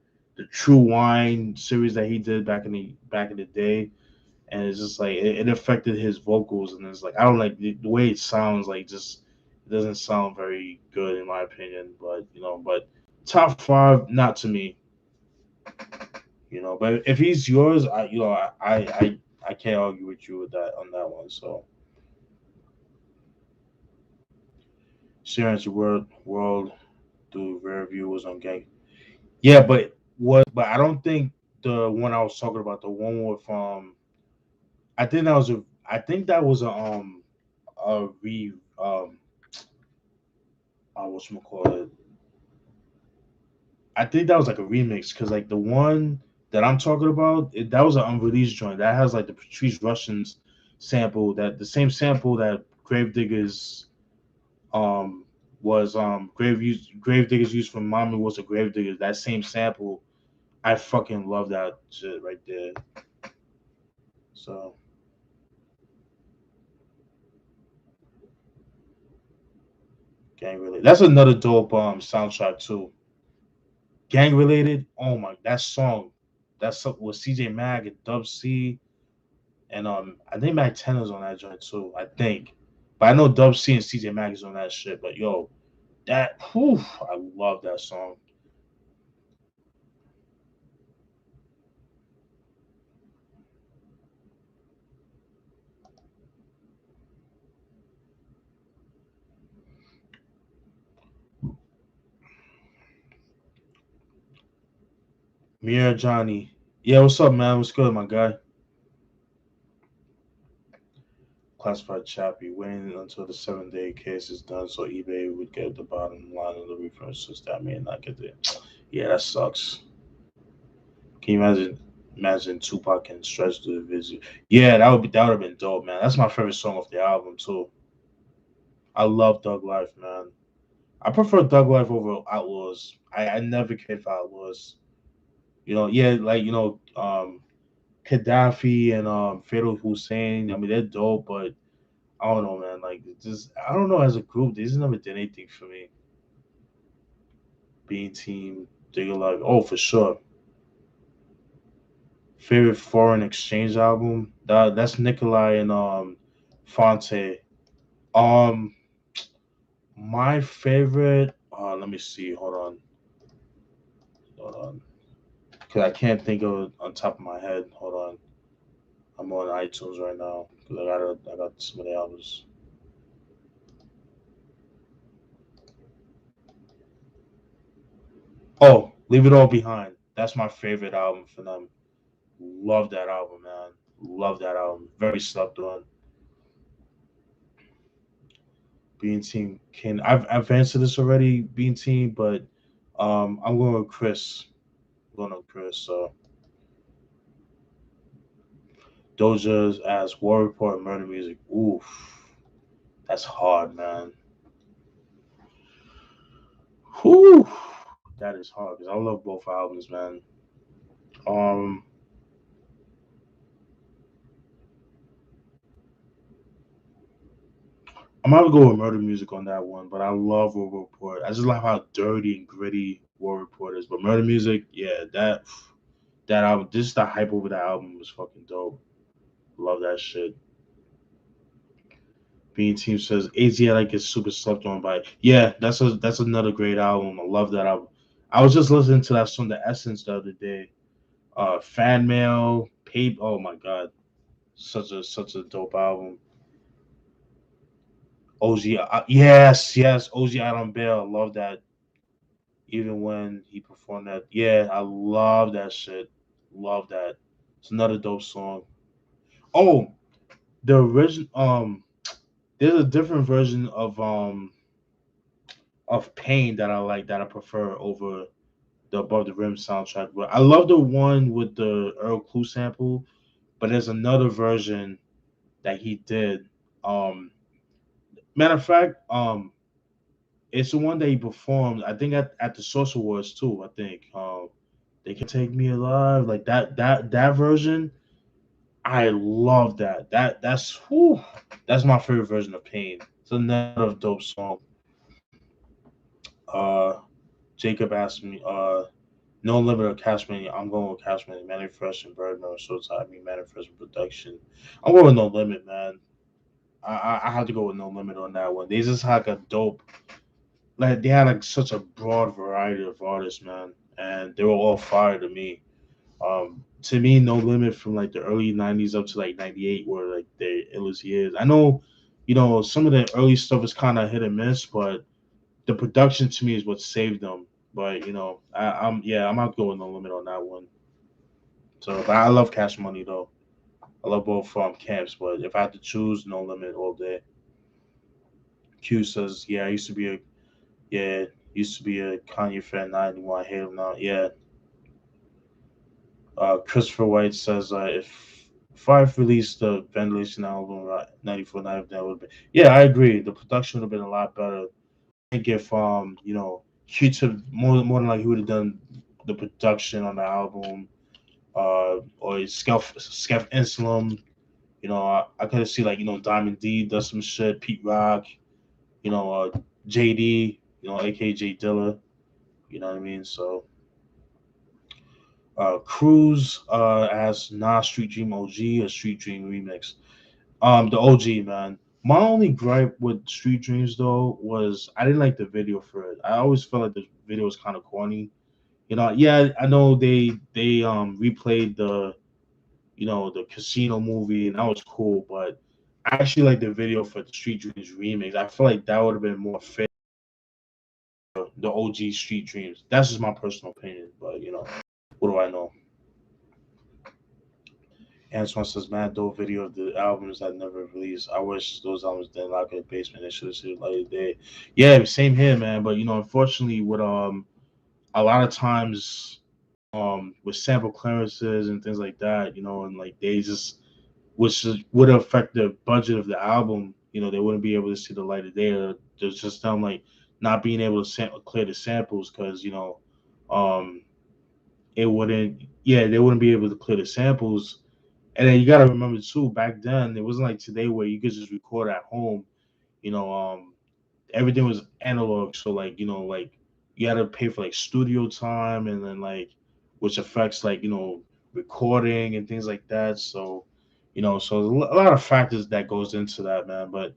True Wine series that he did back in the day, and it's just like it affected his vocals, and it's like I don't like the way it sounds, like just It doesn't sound very good in my opinion, but but top five, not to me, But if he's yours, I can't argue with you with that on that one. So, Sharon's world through rare viewers on gang. Yeah, but I don't think the one I was talking about, the one with I think that was a re what's call it. I think that was like a remix because like the one that I'm talking about, that was an unreleased joint that has like the Patrice Russians sample, that the same sample that Gravediggers um was Gravediggers used from Mommy Was a Gravedigger. That same sample, I fucking love that shit right there. So gang related. That's another dope soundtrack too. Gang related. Oh my, that song. That's with CJ Mag and Dub C. And I think Mac 10 is on that joint too. I think, but I know Dub C and CJ Mac is on that shit. But yo, I love that song. Mira Johnny, yeah, what's up, man? What's good, my guy? Classified Chappie, waiting until the 7 day case is done so eBay would get the bottom line of the refund since that may not get it. Yeah, that sucks. Can you imagine Tupac and Stretch to the visit? Yeah, that would have been dope, man. That's my favorite song off the album too. I love Thug Life, man. I prefer Thug Life over Outlaws. I never cared for Outlaws. Yeah, like Gaddafi and Fatal Hussein. I mean, they're dope, but I don't know, man. Like, just I don't know. As a group, they just never did anything for me. Being team, Digger like, oh, for sure. Favorite foreign exchange album? That's Nikolai and Fonte. Um, my favorite. Let me see. Hold on, because I can't think of it on top of my head. Hold on. I'm on iTunes right now because I got some of the albums. Oh, Leave It All Behind. That's my favorite album for them. Love that album, man. Love that album. Very slept on. Being Team can I've answered this already, Being Team, but I'm going with Chris. I'm going with Chris. So Doja's as War Report Murder Music. Oof. That's hard, man. Whew. That is hard because I love both albums, man. Um I'm gonna go with Murder Music on that one, but I love War Report. I just love how dirty and gritty War Report is. But Murder Music, yeah, that album, just the hype over that album was fucking dope. Love that shit. Being Team says AZ gets super slept on by. Yeah, that's another great album. I love that album. I was just listening to that song, The Essence, the other day. Fan mail, paper. Oh my god, such a dope album. OG, yes, OG out on bail. Love that. Even when he performed that, yeah, I love that shit. Love that. It's another dope song. Oh, the original. There's a different version of Pain that I like, that I prefer over the Above the Rim soundtrack. But I love the one with the Earl Clue sample. But there's another version that he did. Um, Matter of fact, it's the one that he performed. I think at the Source Awards too. I think they can take me alive, like that version. I love that. That's my favorite version of Pain. It's another dope song. Uh, Jacob asked me, no limit or Cash Money. I'm going with Cash Money. Manny Fresh and Birdman are so tight. I mean, Manny Fresh production. I'm going with No Limit, man. I have to go with No Limit on that one. They just had like a dope, like they had like such a broad variety of artists, man, and they were all fire to me. To me, No Limit from like the early '90s up to like '98 were like the illest years. I know, some of the early stuff is kind of hit and miss, but the production to me is what saved them. But I'm out going No Limit on that one. So, but I love Cash Money though. I love both camps, but if I had to choose, No Limit all day. Q says, yeah, used to be a Kanye fan. Not anymore. I hate him now. Yeah. Christopher White says, if Five released the Ventilation album, 94, 95, that would be. Yeah, I agree. The production would have been a lot better. I think if Q-Tip more than like he would have done the production on the album, or Skeff Insulum. I could have seen like Diamond D does some shit, Pete Rock, JD, aka J Dilla. You know what I mean? So Cruz as Nas Street Dream OG or Street Dream remix. The OG, man. My only gripe with Street Dreams though was I didn't like the video for it. I always felt like the video was kind of corny. Yeah, I know they replayed the casino movie and that was cool, but I actually like the video for the Street Dreams remix. I feel like that would have been more fit the OG Street Dreams. That's just my personal opinion, but what do I know? Antoine says, "Mad dope video of the albums that never released. I wish those albums didn't lock in the basement. They should have seen light of day." Yeah, same here, man. But unfortunately, with a lot of times, with sample clearances and things like that, and like they just, would affect the budget of the album. They wouldn't be able to see the light of day. There's just them like not being able to clear the samples because um, it wouldn't. Yeah, they wouldn't be able to clear the samples. And then you got to remember too, back then it wasn't like today where you could just record at home. You know, everything was analog, so like like you had to pay for like studio time, and then like which affects like recording and things like that. So so a lot of factors that goes into that, man. But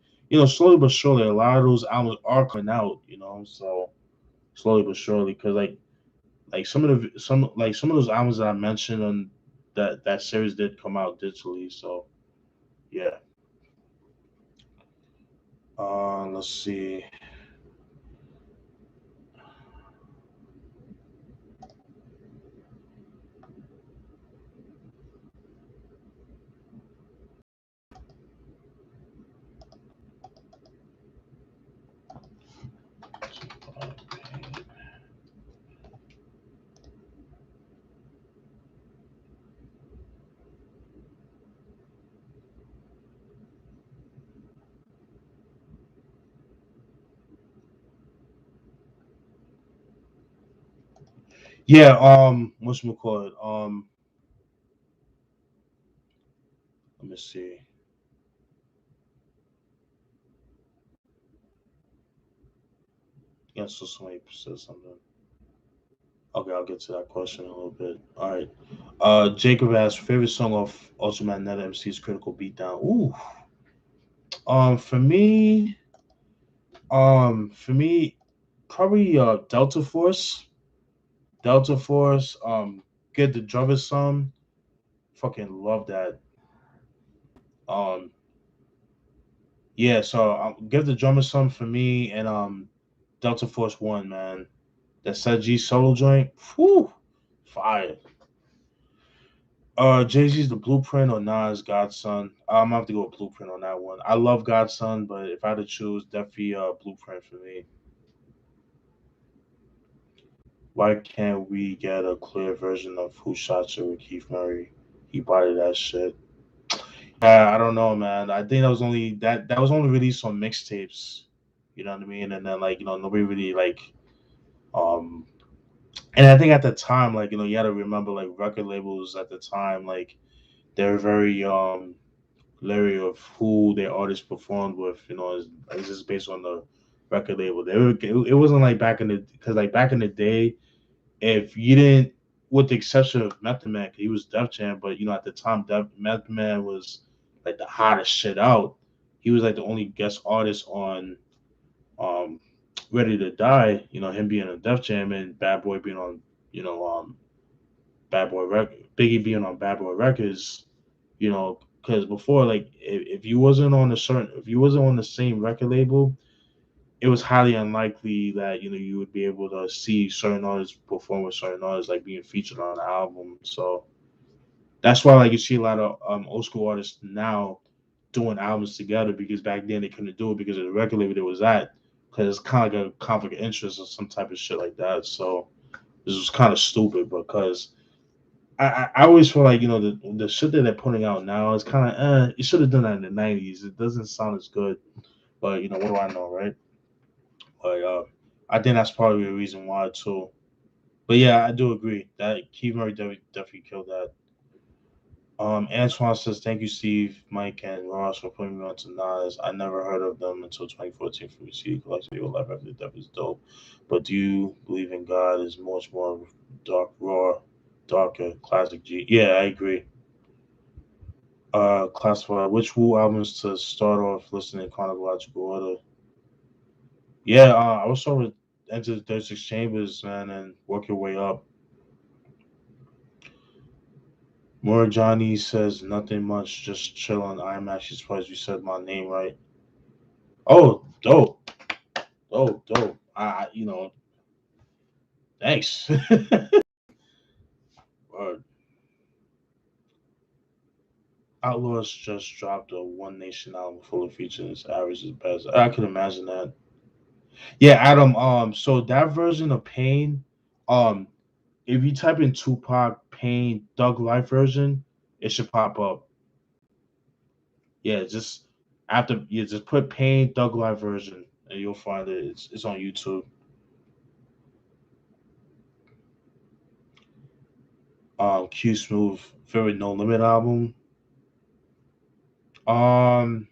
slowly but surely, a lot of those albums are coming out. So slowly but surely, because like some of those albums that I mentioned on that series did come out digitally. So yeah. Let's see. Yeah. What's we call it? Let me see. Yeah, so somebody said something. Okay, I'll get to that question in a little bit. All right. Jacob asked favorite song of Ultimate Net MC's Critical Beatdown. Ooh. For me, probably Delta Force. Delta Force. Get the Drummer some. Fucking love that. Um, yeah. So give the Drummer some for me, and Delta Force One, man. That Said G solo joint. Whew, fire. Jay Z's The Blueprint or Nas Godson. I'm gonna have to go with Blueprint on that one. I love Godson, but if I had to choose, definitely Blueprint for me. Why can't we get a clear version of Who Shot You with Keith Murray? He bodied that shit. I don't know, man. I think that was only released on mixtapes. You know what I mean? And then like nobody really like um. And I think at the time, like you had to remember like record labels at the time, like they're very leery of who their artist performed with. It's just based on the record label. It wasn't like back in the because like back in the day, if you didn't, with the exception of Method Man, he was Def Jam, but at the time, Method Man was like the hottest shit out. he was like the only guest artist on um Ready to Die. Him being on Def Jam and Bad Boy being on you know Bad Boy Biggie being on Bad Boy Records. Because before, like, if you wasn't on if you wasn't on the same record label, it was highly unlikely that you would be able to see certain artists perform with certain artists, like being featured on the album. So that's why, like, you see a lot of old school artists now doing albums together, because back then they couldn't do it because of the record label it was at, because it's kind of like a conflict of interest or some type of shit like that. So this was kind of stupid, because I always feel like the shit that they're putting out now is kind of you should have done that in the '90s. It doesn't sound as good, but what do I know, right? But I think that's probably the reason why too. But yeah, I do agree that Keith Murray definitely killed that. Antoine says, "Thank you, Steve, Mike, and Ross for putting me on to Nas. I never heard of them until 2014 from your CD collection. Your life after death is dope. But do you believe in God? Is much more dark, raw, darker, classic G. Yeah, I agree. Classify which Wu albums to start off listening in chronological order. Yeah, I would start with Enter the 36 Chambers, man, and work your way up. More Johnny says nothing much, just chilling. I'm actually surprised you said my name right. Oh, dope, dope. Thanks. Word. Outlaws just dropped a One Nation album full of features. Average is best. I could imagine that. Yeah, Adam. So that version of Pain, um, if you type in Tupac Pain Thug Life version, it should pop up. Yeah, just after you just put Pain Thug Life version, and you'll find it. It's on YouTube. Q Smooth Very No Limit album. Um,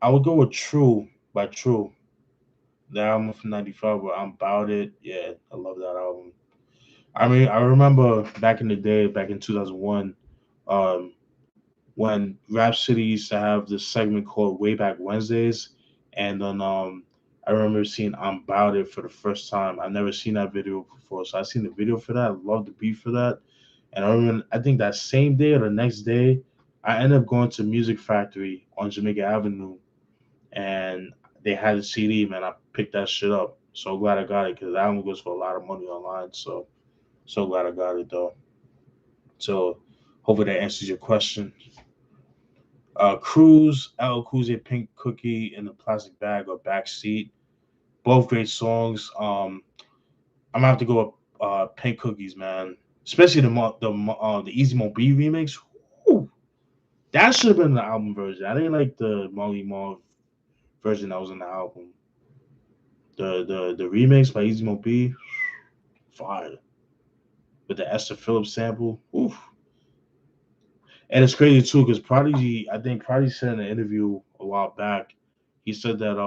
I would go with True by True. The album from '95 where I'm About It. Yeah, I love that album. I mean, I remember back in the day, back in 2001, um, when Rap City used to have this segment called Way Back Wednesdays, and then I remember seeing I'm About It for the first time. I never seen that video before, so I seen the video for that. I love the beat for that, and I remember I think that same day or the next day, I ended up going to Music Factory on Jamaica Avenue, and they had a CD. Man, I picked that shit up. So glad I got it because that album goes for a lot of money online. So glad I got it though. So hopefully that answers your question. Cruise, L Cool J, Pink Cookie in the Plastic Bag or Backseat. Both great songs. I'm gonna have to go with Pink Cookies, man. Especially the Easy Mo B remix. Whew, that should have been the album version. I didn't like the Molly Marv version that was in the album. The remix by Easy Mo B, fire. With the Esther Phillips sample. Oof. And it's crazy too, because Prodigy, I think Prodigy said in an interview a while back, he said that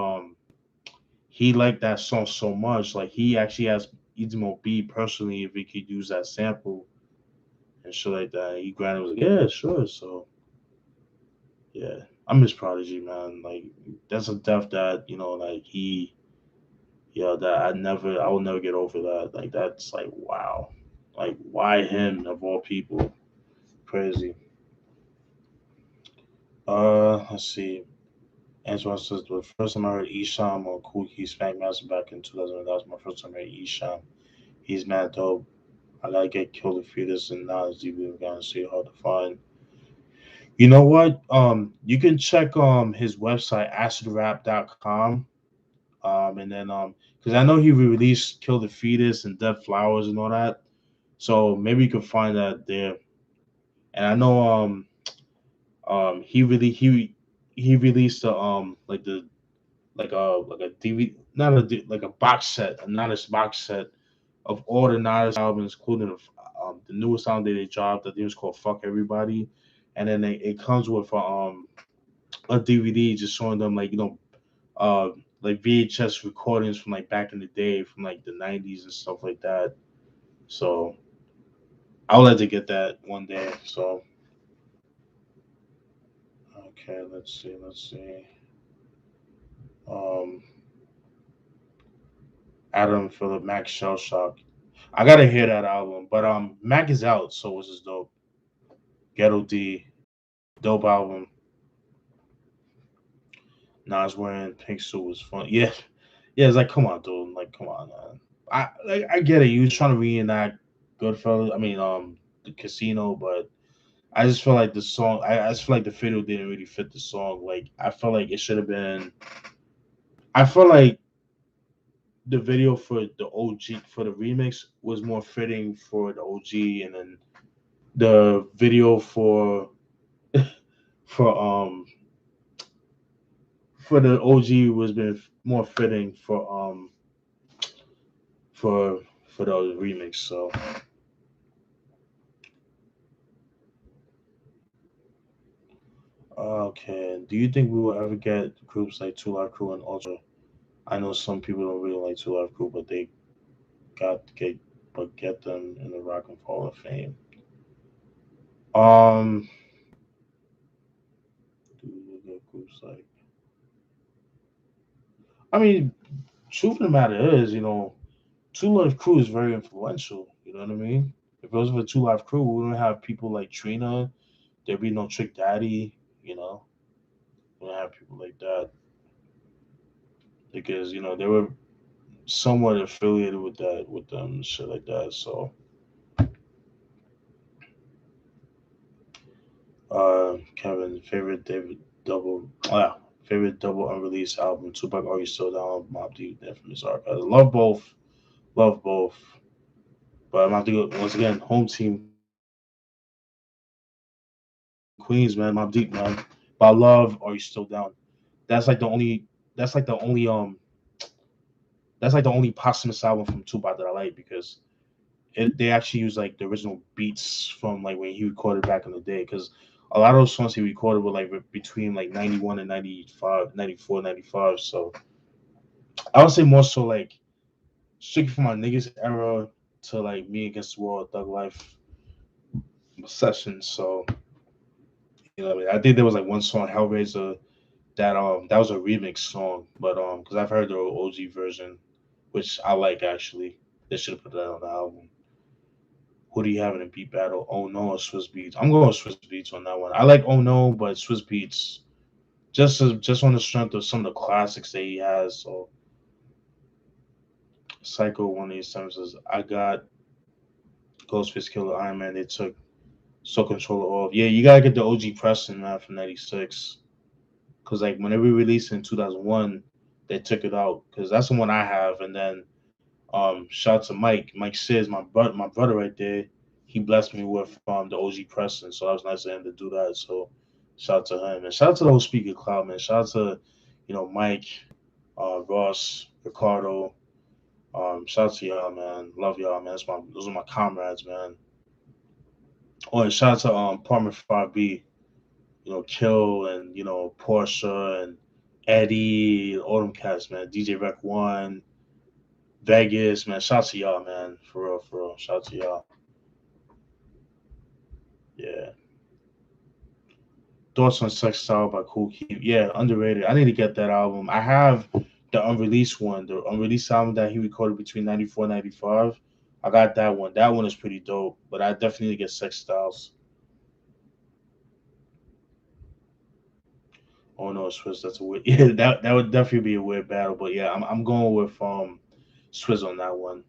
he liked that song so much, like he actually asked Idimo B personally if he could use that sample and shit like that. He granted was like, yeah, sure. So yeah, I miss Prodigy, man. Like that's a death that like that I will never get over that. Like that's like wow, like why him of all people? Crazy. Let's see. Antoine says the first time I heard Isham or Cool Key Smack Master back in 2000. That was my first time I heard Isham. He's mad dope. I gotta get Killed the Fetus and not as deeply we're gonna see hard to find. You know what? You can check his website acidrap.com. And then because I know he released Kill the Fetus and Dead Flowers and all that. So maybe you can find that there. And I know he released the like a DVD, not like a box set, a Nodis box set of all the Nodis albums, including the newest album that they dropped. I think it's called "Fuck Everybody," and then it comes with a DVD just showing them uh like VHS recordings from like back in the day, from like the '90s and stuff like that. So I would like to get that one day. So Okay, let's see, let's see. Um, Adam Phillip, Mac Shell Shock. I gotta hear that album, but Mac is out, so which is dope. Ghetto D, dope album. Nas wearing pink suit was fun. Yeah, yeah. It's like, come on, dude. Like, come on, man. I get it. You was trying to reenact Goodfellas. I mean, the Casino, but I just feel like the song. I just feel like the video didn't really fit the song. Like, I felt like it should have been. I feel like the video for the OG for the remix was more fitting for the OG, and then the video for for the OG was been more fitting for for the remix. So okay, do you think we will ever get groups like Two Live Crew and Ultra? I know some people don't really like Two Live Crew, but they got get but get them in the Rock and Hall of Fame. Um, do we get groups like? I mean, truth of the matter is, Two Live Crew is very influential. You know what I mean? If it was for Two Live Crew, we wouldn't have people like Trina. There'd be no Trick Daddy. You know, we wouldn't have people like that because they were somewhat affiliated with that with them shit like that. So, Kevin, favorite double unreleased album. Tupac, Are You Still Down? Mobb Deep, Infamous Archive. Love both. But I'm gonna have to go once again. Home team Queens, man. Mobb Deep, man. But I love Are You Still Down? That's like the only. That's like the only. That's like the only posthumous album from Tupac that I like because they actually use like the original beats from like when he recorded back in the day. Because a lot of those songs he recorded were like between like 91 and 95, 94, 95. So I would say more so like strictly from my niggas era to like Me Against the World, Thug Life sessions. So I think there was like one song Hellraiser that was a remix song, but because I've heard the OG version, which I like actually. They should have put that on the album. Who do you have in a beat battle? Oh no, or Swiss Beats. I'm going with Swiss Beats on that one. I like Oh no, but Swiss Beats just on the strength of some of the classics that he has. So Psycho 187 says I got Ghostface Killer Iron Man. They took So Controller off. Yeah, you gotta get the OG Preston man from '96. Cause like whenever we released in 2001, they took it out. Cause that's the one I have. And then shout out to Mike Sis, my brother right there. He blessed me with the OG Preston, so that was nice of him to do that. So shout out to him and shout out to the whole speaker cloud, man. Shout out to Mike, Ross, Ricardo. Shout out to y'all, man. Love y'all, man. Those are my comrades, man. Oh, and shout out to Partner 5B. Kill and Portia and Eddie, all them cats, man. DJ Rec One, Vegas, man. Shout out to y'all, man. For real, for real. Shout out to y'all. Yeah. Thoughts on Sex Style by Cool Keith. Yeah, underrated. I need to get that album. I have the unreleased one, the unreleased album that he recorded between 94 and 95. I got that one. That one is pretty dope, but I definitely need to get Sex Styles. Oh no, Swiss, that's a weird. Yeah, that would definitely be a weird battle, but yeah, I'm going with Swizz on that one.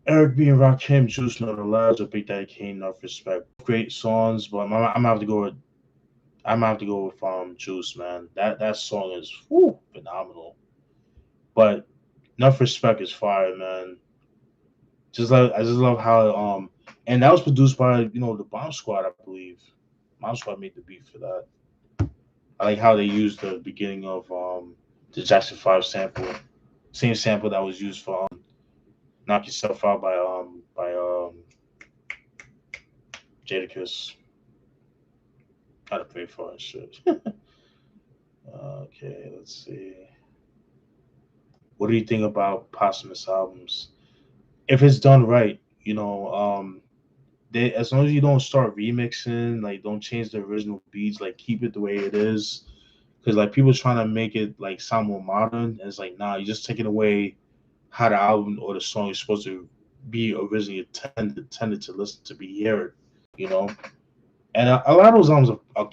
Eric B and Rakim, Juice, No the Labs, or Big Daddy Kane, Enough Respect. Great songs, but I'm gonna have to go with Juice, man. That song is phenomenal. But Enough Respect is fire, man. I just love how and that was produced by the Bomb Squad, I believe. Bomb Squad made the beat for that. I like how they used the beginning of the Jackson 5 sample, same sample that was used for Knock Yourself Out by Jadakiss. Gotta pay for it, shit. Okay, let's see. What do you think about posthumous albums? If it's done right, they, as long as you don't start remixing, like don't change the original beats, like keep it the way it is. Because like people trying to make it like sound more modern, and it's like nah, you're just taking away how the album or the song is supposed to be originally intended to listen to be heard, you know. And a lot of those albums are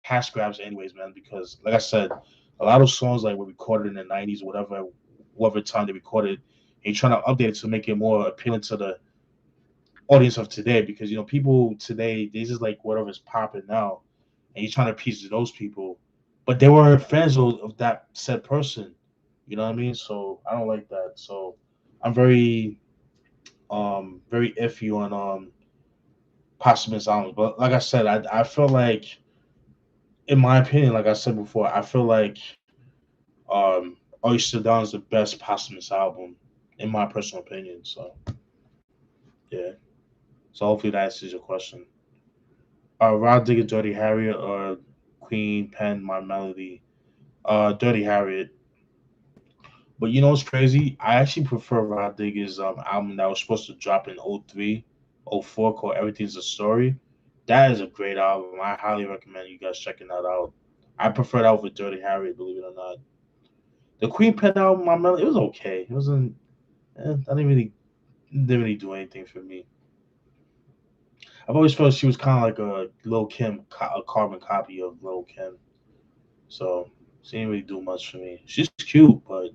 cash grabs, anyways, man. Because like I said, a lot of songs like were recorded in the '90s, whatever time they recorded, and you're trying to update it to make it more appealing to the audience of today. Because people today they just like whatever's popping now, and you're trying to appease to those people, but they weren't fans of that said person. You know what I mean? So I don't like that. So I'm very iffy on posthumous albums. But like I said, I feel like, in my opinion, like I said before, I feel like Oyster Down is the best posthumous album, in my personal opinion. So yeah. So hopefully that answers your question. Rod Digger, Dirty Harriet, or Queen Pen, My Melody. Dirty Harriet. But you know what's crazy? I actually prefer Rod Digger's album that was supposed to drop in '03, '04, called Everything's a Story. That is a great album. I highly recommend you guys checking that out. I prefer that over Dirty Harry, believe it or not. The Queen Pen album, my melody, it was okay. It wasn't. I didn't really do anything for me. I've always felt she was kind of like a Lil Kim, a carbon copy of Lil Kim. So she didn't really do much for me. She's cute, but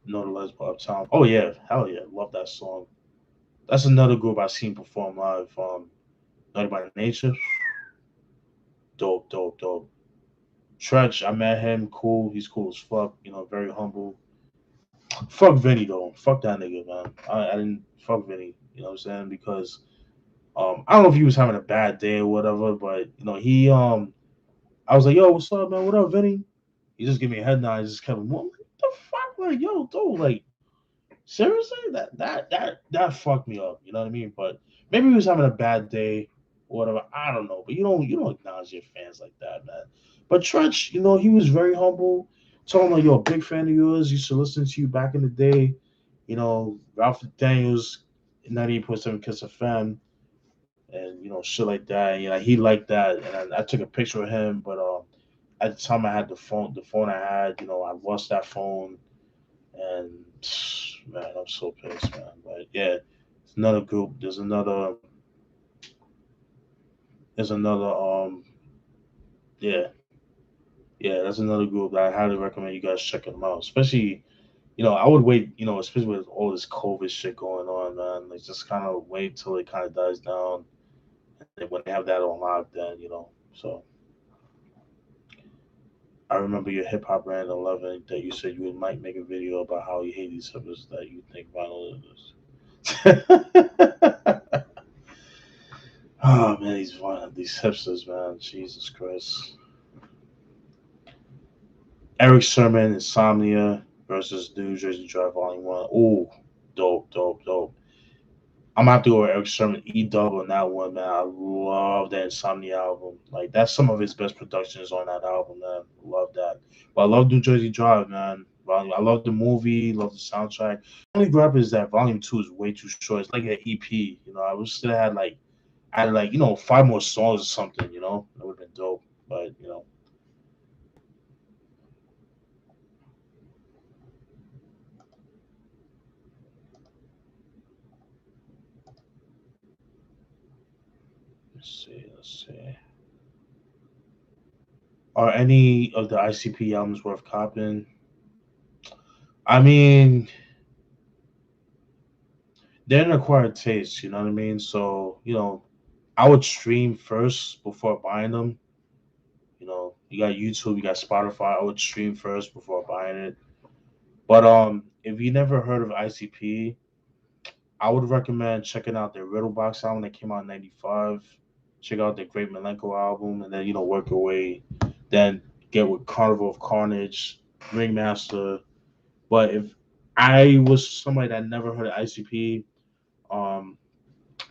no, the lesbian uptown. Oh yeah, hell yeah, love that song. That's another group I seen perform live. Naughty by Nature, dope, dope, dope. Tretch, I met him, cool. He's cool as fuck. You know, very humble. Fuck Vinny though. Fuck that nigga, man. I didn't fuck Vinny. You know what I'm saying? Because I don't know if he was having a bad day or whatever, but you know he I was like, yo, what's up, man? What up, Vinny? He just gave me a head nod. He just kept him. What the fuck, like, yo, dude, like, seriously, that fucked me up. You know what I mean? But maybe he was having a bad day, or whatever. I don't know. But you don't acknowledge your fans like that, man. But Trench, you know, he was very humble. Told him like, yo, big fan of yours. Used to listen to you back in the day. You know, Ralph Daniels, 98.7 Kiss FM, and you know, shit like that. You know, he liked that, and I took a picture of him. But at the time I had the phone I had, you know, I lost that phone, and man, I'm so pissed, man. But yeah, it's another group. There's another yeah, yeah, that's another group that I highly recommend you guys checking them out. Especially, you know, I would wait, you know, especially with all this COVID shit going on, man. Like just kind of wait till it kind of dies down, and then when they have that on lock, then you know. So I remember your hip hop brand 11 that you said you might make a video about how you hate these hippers that you think vinyl is. Oh man, these hipsters, man. Jesus Christ. Eric Sermon, Insomnia versus New Jersey Drive Volume One. Ooh, dope, dope, dope. I'm gonna have to go with Eric Sermon, E-Dub on that one, man. I love that Insomnia album. Like that's some of his best productions on that album, man. Love that. But I love New Jersey Drive, man. I love the movie, love the soundtrack. Only gripe is that Volume Two is way too short. It's like an EP. You know, I wish it had like added like five more songs or something. You know, that would have been dope. But let's see, let's see. Are any of the ICP albums worth copying? I mean, they're an acquired taste. You know what I mean? So I would stream first before buying them. You know, you got YouTube, you got Spotify. I would stream first before buying it. But if you never heard of ICP, I would recommend checking out their Riddle Box album that came out in '95. Check out their Great Milenko album, and then work your way. Then get with Carnival of Carnage, Ringmaster. But if I was somebody that never heard of ICP, um,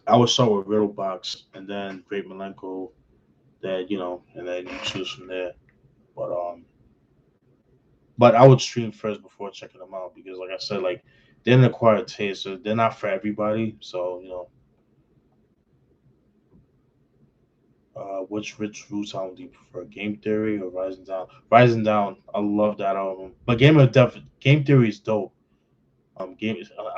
I would start with Riddle Box and then Great Milenko. That and then you choose from there. But But I would stream first before checking them out because, like I said, like they're an acquired taste, so they're not for everybody. So which Roots album do you prefer, Game Theory or Rising Down? Rising Down, I love that album. But Game Theory is dope. I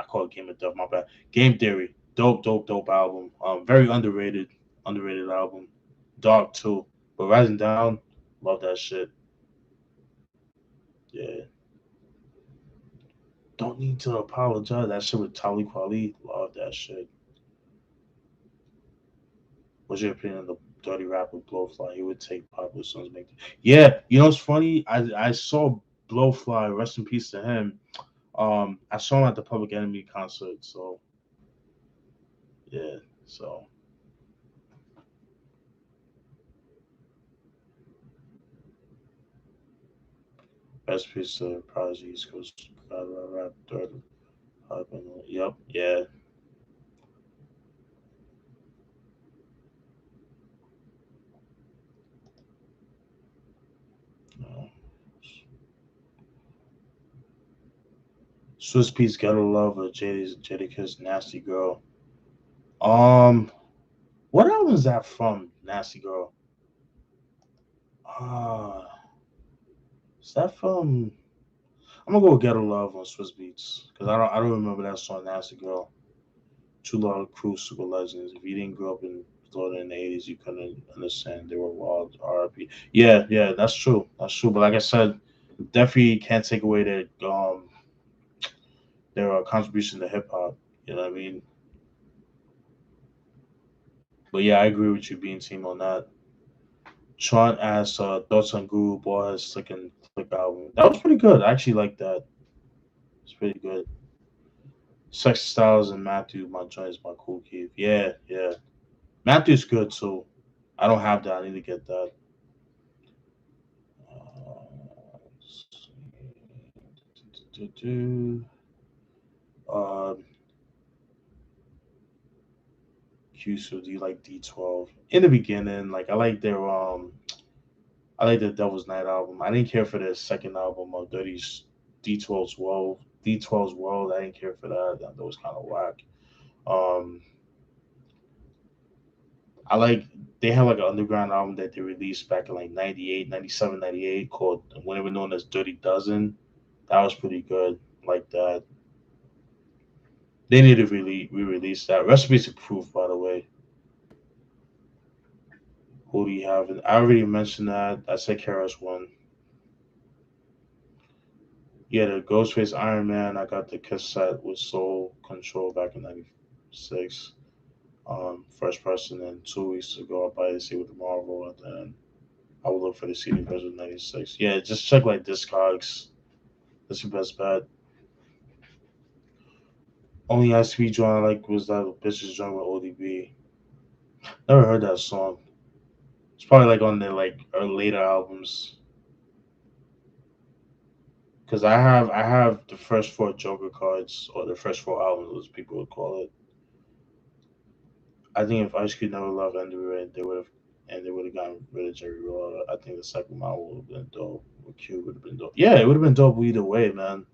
call it Game of Death. My bad. Game Theory, dope album. Very underrated album. Dark too, but Rising Down, love that shit. Yeah, don't need to apologize. That shit with Tali Kweli, love that shit. What's your opinion on the dirty rapper Blowfly? He would take popular songs, make. Yeah, you know what's funny? I saw Blowfly. Rest in peace to him. I saw him at the Public Enemy concert. So yeah, so best piece of Prodigy East Coast rap third. Yep, yeah. Uh, Swiss Peace Gotta Love or Jadakiss Nasty Girl. Um, what album is that from? Nasty Girl. Uh, is that from? I'm gonna go with Ghetto Love on Swiss Beats because I don't remember that song Nasty Girl. Too Loud Crew, Super Legends. If you didn't grow up in Florida in the '80s, you couldn't understand. They were wild. R.I.P. Yeah, yeah, that's true. That's true. But like I said, definitely can't take away their contribution to hip hop. You know what I mean? But yeah, I agree with you being team on that. Sean asked thoughts on Guru Boy's Slick and Click album. That was pretty good. I actually like that. It's pretty good. Sex Styles and Matthew, my joint is my cool kid. Yeah, yeah. Matthew's good too. I don't have that. I need to get that. Uh, Q, so do you like D12? In the beginning, like I like the Devil's Night album. I didn't care for the second album of Dirty's D12's World. D12's World, I didn't care for that. That was kind of whack. Um, I like they had like an underground album that they released back in like 98, 97, 98 called whenever known as Dirty Dozen. That was pretty good. Like that. They need to really re-release that. Recipes approved, by the way. Who do you have? I already mentioned that. I said Karis one. Yeah, the Ghostface Iron Man. I got the cassette with Soul Control back in '96. First person, and 2 weeks ago I buy the CD with the Marvel, and then I will look for the CD version '96. Yeah, just check like Discogs. That's your best bet. Only ICP joint I like was that bitches joint with ODB. Never heard that song. It's probably like on their like later albums. Cause I have the first four Joker cards or the first four albums, as people would call it. I think if Ice Cube never loved Underrated, they would have gotten rid of Jerry Roll. I think the second album would have been dope. Or Cube would have been dope. Yeah, it would have been dope either way, man.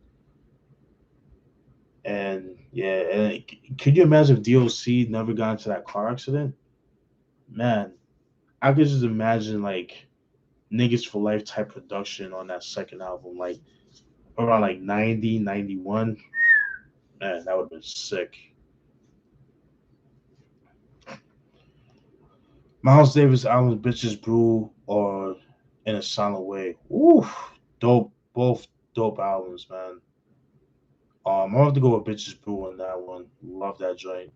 And yeah, and could you imagine if DOC never got into that car accident? Man, I could just imagine like niggas for life type production on that second album, like around like 90, 91. Man, that would have been sick. Miles Davis album Bitches Brew or In a Silent Way. Oof. Dope. Both dope albums, man. I'll have to go with Bitches Brew on that one. Love that joint.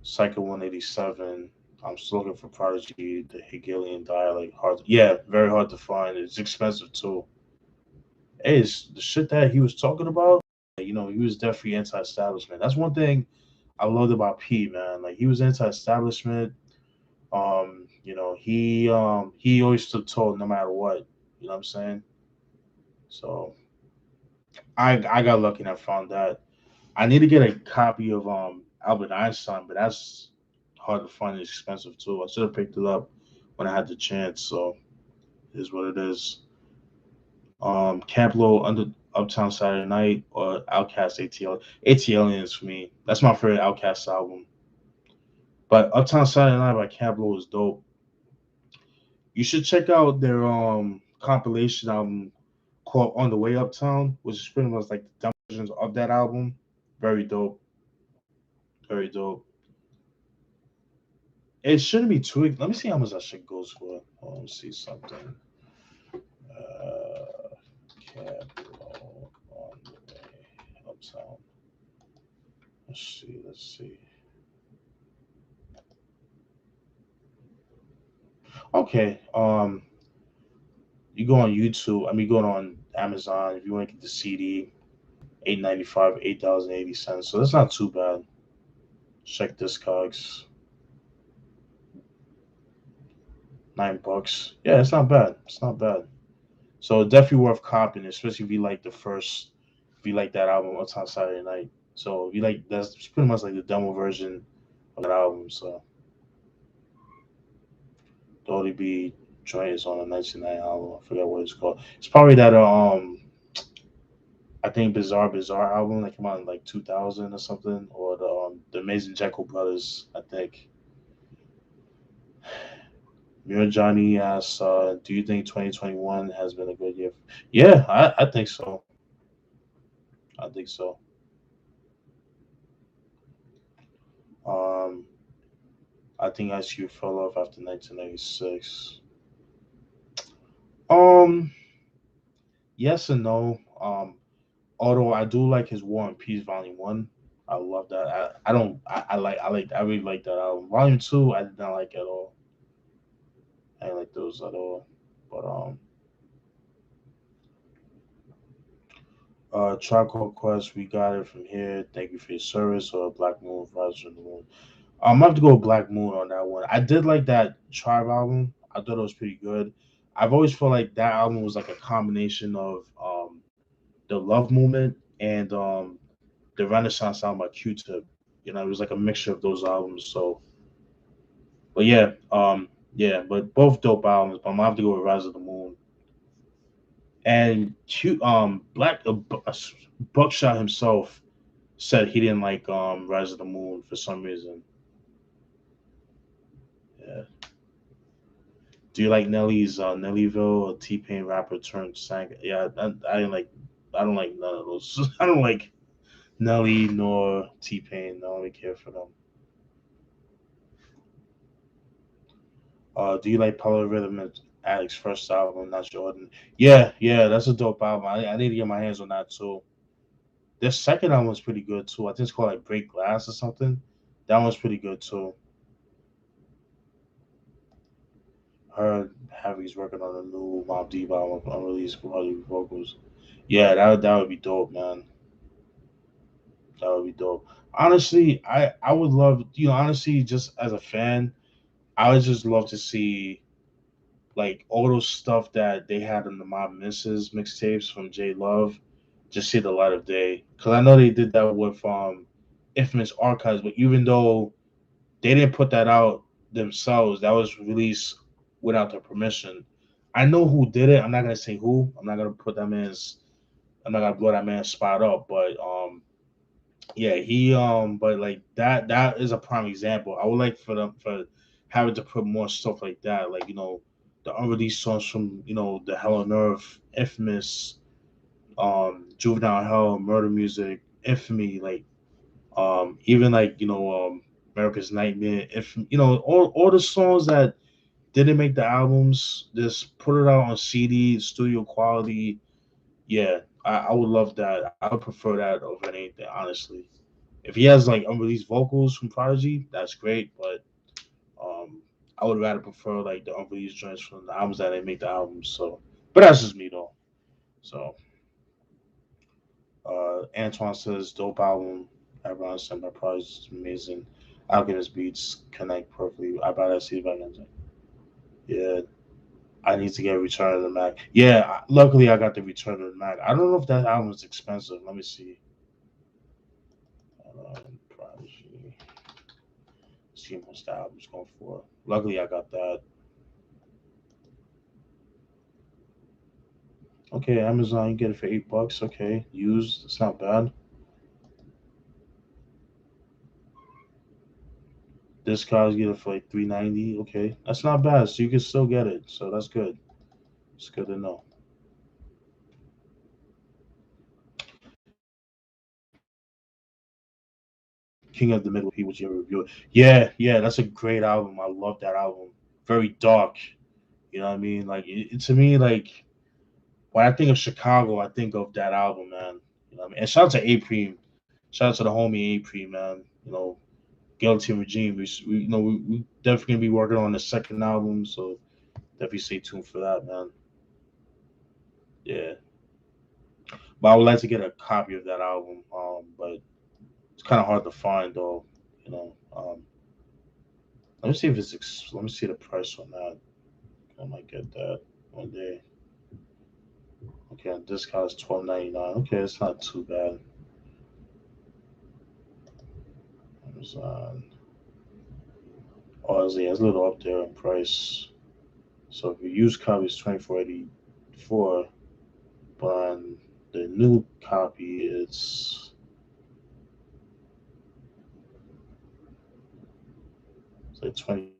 Psycho 187. I'm still looking for Prodigy, the Hegelian dialect. Yeah, very hard to find. It's expensive too. Hey, it's the shit that he was talking about. He was definitely anti-establishment. That's one thing I loved about P, man. Like he was anti-establishment. He always stood tall no matter what. You know what I'm saying? So I got lucky and I found that. I need to get a copy of Albert Einstein, but that's hard to find. It's expensive too. I should have picked it up when I had the chance. So it is what it is. Camp Low, Under Uptown Saturday Night, or Outkast ATL. ATLians for me. That's my favorite Outkast album. But Uptown Saturday Night by Camp Low is dope. You should check out their compilation album called On the Way Uptown, which is pretty much like the demo versions of that album. Very dope. Very dope. It shouldn't be too. Let me see how much that shit goes for. Hold on, let's see something. Uh, Capital on the way uptown. Let's see. Let's see. Okay. You go on YouTube. I mean, going on Amazon. If you want to get the CD, 8.95, 8,080 cents. So that's not too bad. Check Discogs, $9. Yeah, it's not bad. It's not bad. So definitely worth copying, especially if you like the first, if you like that album, What's on Saturday Night. So if you like, that's pretty much like the demo version of that album. So the ODB joint is on a 1990 album. I forget what it's called. It's probably that I think Bizarre album that came out in like 2000 or something, or the Amazing Jekyll Brothers. I think. Mir Johnny asks, "Do you think 2021 has been a good year?" Yeah, I think so. I think so. Um, I think ICU fell off after 1996. Um, yes and no. Although I do like his War and Peace Volume One. I love that. I don't. I really like that album. Volume Two, I did not like at all. I didn't like those at all. But Charcoal Quest, we got it from here. Thank you for your service. Or Black Moon, Rise from the Moon. I'm gonna have to go with Black Moon on that one. I did like that Tribe album. I thought it was pretty good. I've always felt like that album was like a combination of the Love Movement and the Renaissance album by Q-Tip. You know, it was like a mixture of those albums. So, but yeah, but both dope albums. But I'm gonna have to go with Rise of the Moon. And Buckshot himself said he didn't like Rise of the Moon for some reason. Yeah. Do you like Nelly's Nellyville or T Pain rapper turned sang? Yeah, I didn't like. I don't like none of those. I don't like Nelly nor T Pain. I don't really care for them. Do you like Power Rhythm and Addict's first album, Not Jordan? Yeah, yeah, that's a dope album. I need to get my hands on that too. Their second album was pretty good too. I think it's called like Break Glass or something. That one's pretty good too. Heard Harry's working on a new Mob Deep album, unreleased quality vocals. Yeah, that would be dope, man. That would be dope. Honestly, I would love, honestly, just as a fan, I would just love to see like all those stuff that they had in the Mob Misses mixtapes from J Love, just see the light of day. Because I know they did that with Infamous Archives, but even though they didn't put that out themselves, that was released without their permission. I know who did it. I'm not gonna say who. I'm not gonna put that man's. I'm not gonna blow that man's spot up, but yeah, he but like that is a prime example. I would like for them for having to put more stuff like that, like the unreleased songs from the Hell on Earth, Infamous, Juvenile Hell, Murder Music, Infamy, like even like America's Nightmare, if all the songs that didn't make the albums, just put it out on CD, studio quality. Yeah, I would love that. I would prefer that over anything, honestly. If he has like unreleased vocals from Prodigy, that's great. But I would rather prefer like the unreleased joints from the albums that they make the albums. So, but that's just me though. So, Antoine says dope album. Everyone said my Prodigy is amazing. Alchemist beats connect perfectly. I buy that see if I can. Yeah, I need to get Return of the Mac. Yeah, luckily I got the Return of the Mac. I don't know if that album is expensive. Let me see. Prodigy. See how much the album's going for. Luckily, I got that. Okay, Amazon, you get it for $8. Okay, used. It's not bad. This cars get it for like 390. Okay, that's not bad. So you can still get it. So that's good. It's good to know. King of the Middle P, which you ever review it. Yeah, yeah, that's a great album. I love that album. Very dark. You know what I mean? Like to me, like when I think of Chicago, I think of that album, man. You know what I mean? And shout out to A Preem. Shout out to the homie A Preem, man. Guilty Regime. We definitely gonna be working on the second album, so definitely stay tuned for that, man. Yeah, but I would like to get a copy of that album. But it's kind of hard to find though. You know, let me see if let me see the price on that. I might get that one day. Okay, this guy's 12.99. Okay, it's not too bad. Amazon. Oh, yeah, it's a little up there in price. So if you use copy, it's 24.84, but on the new copy, it's like 20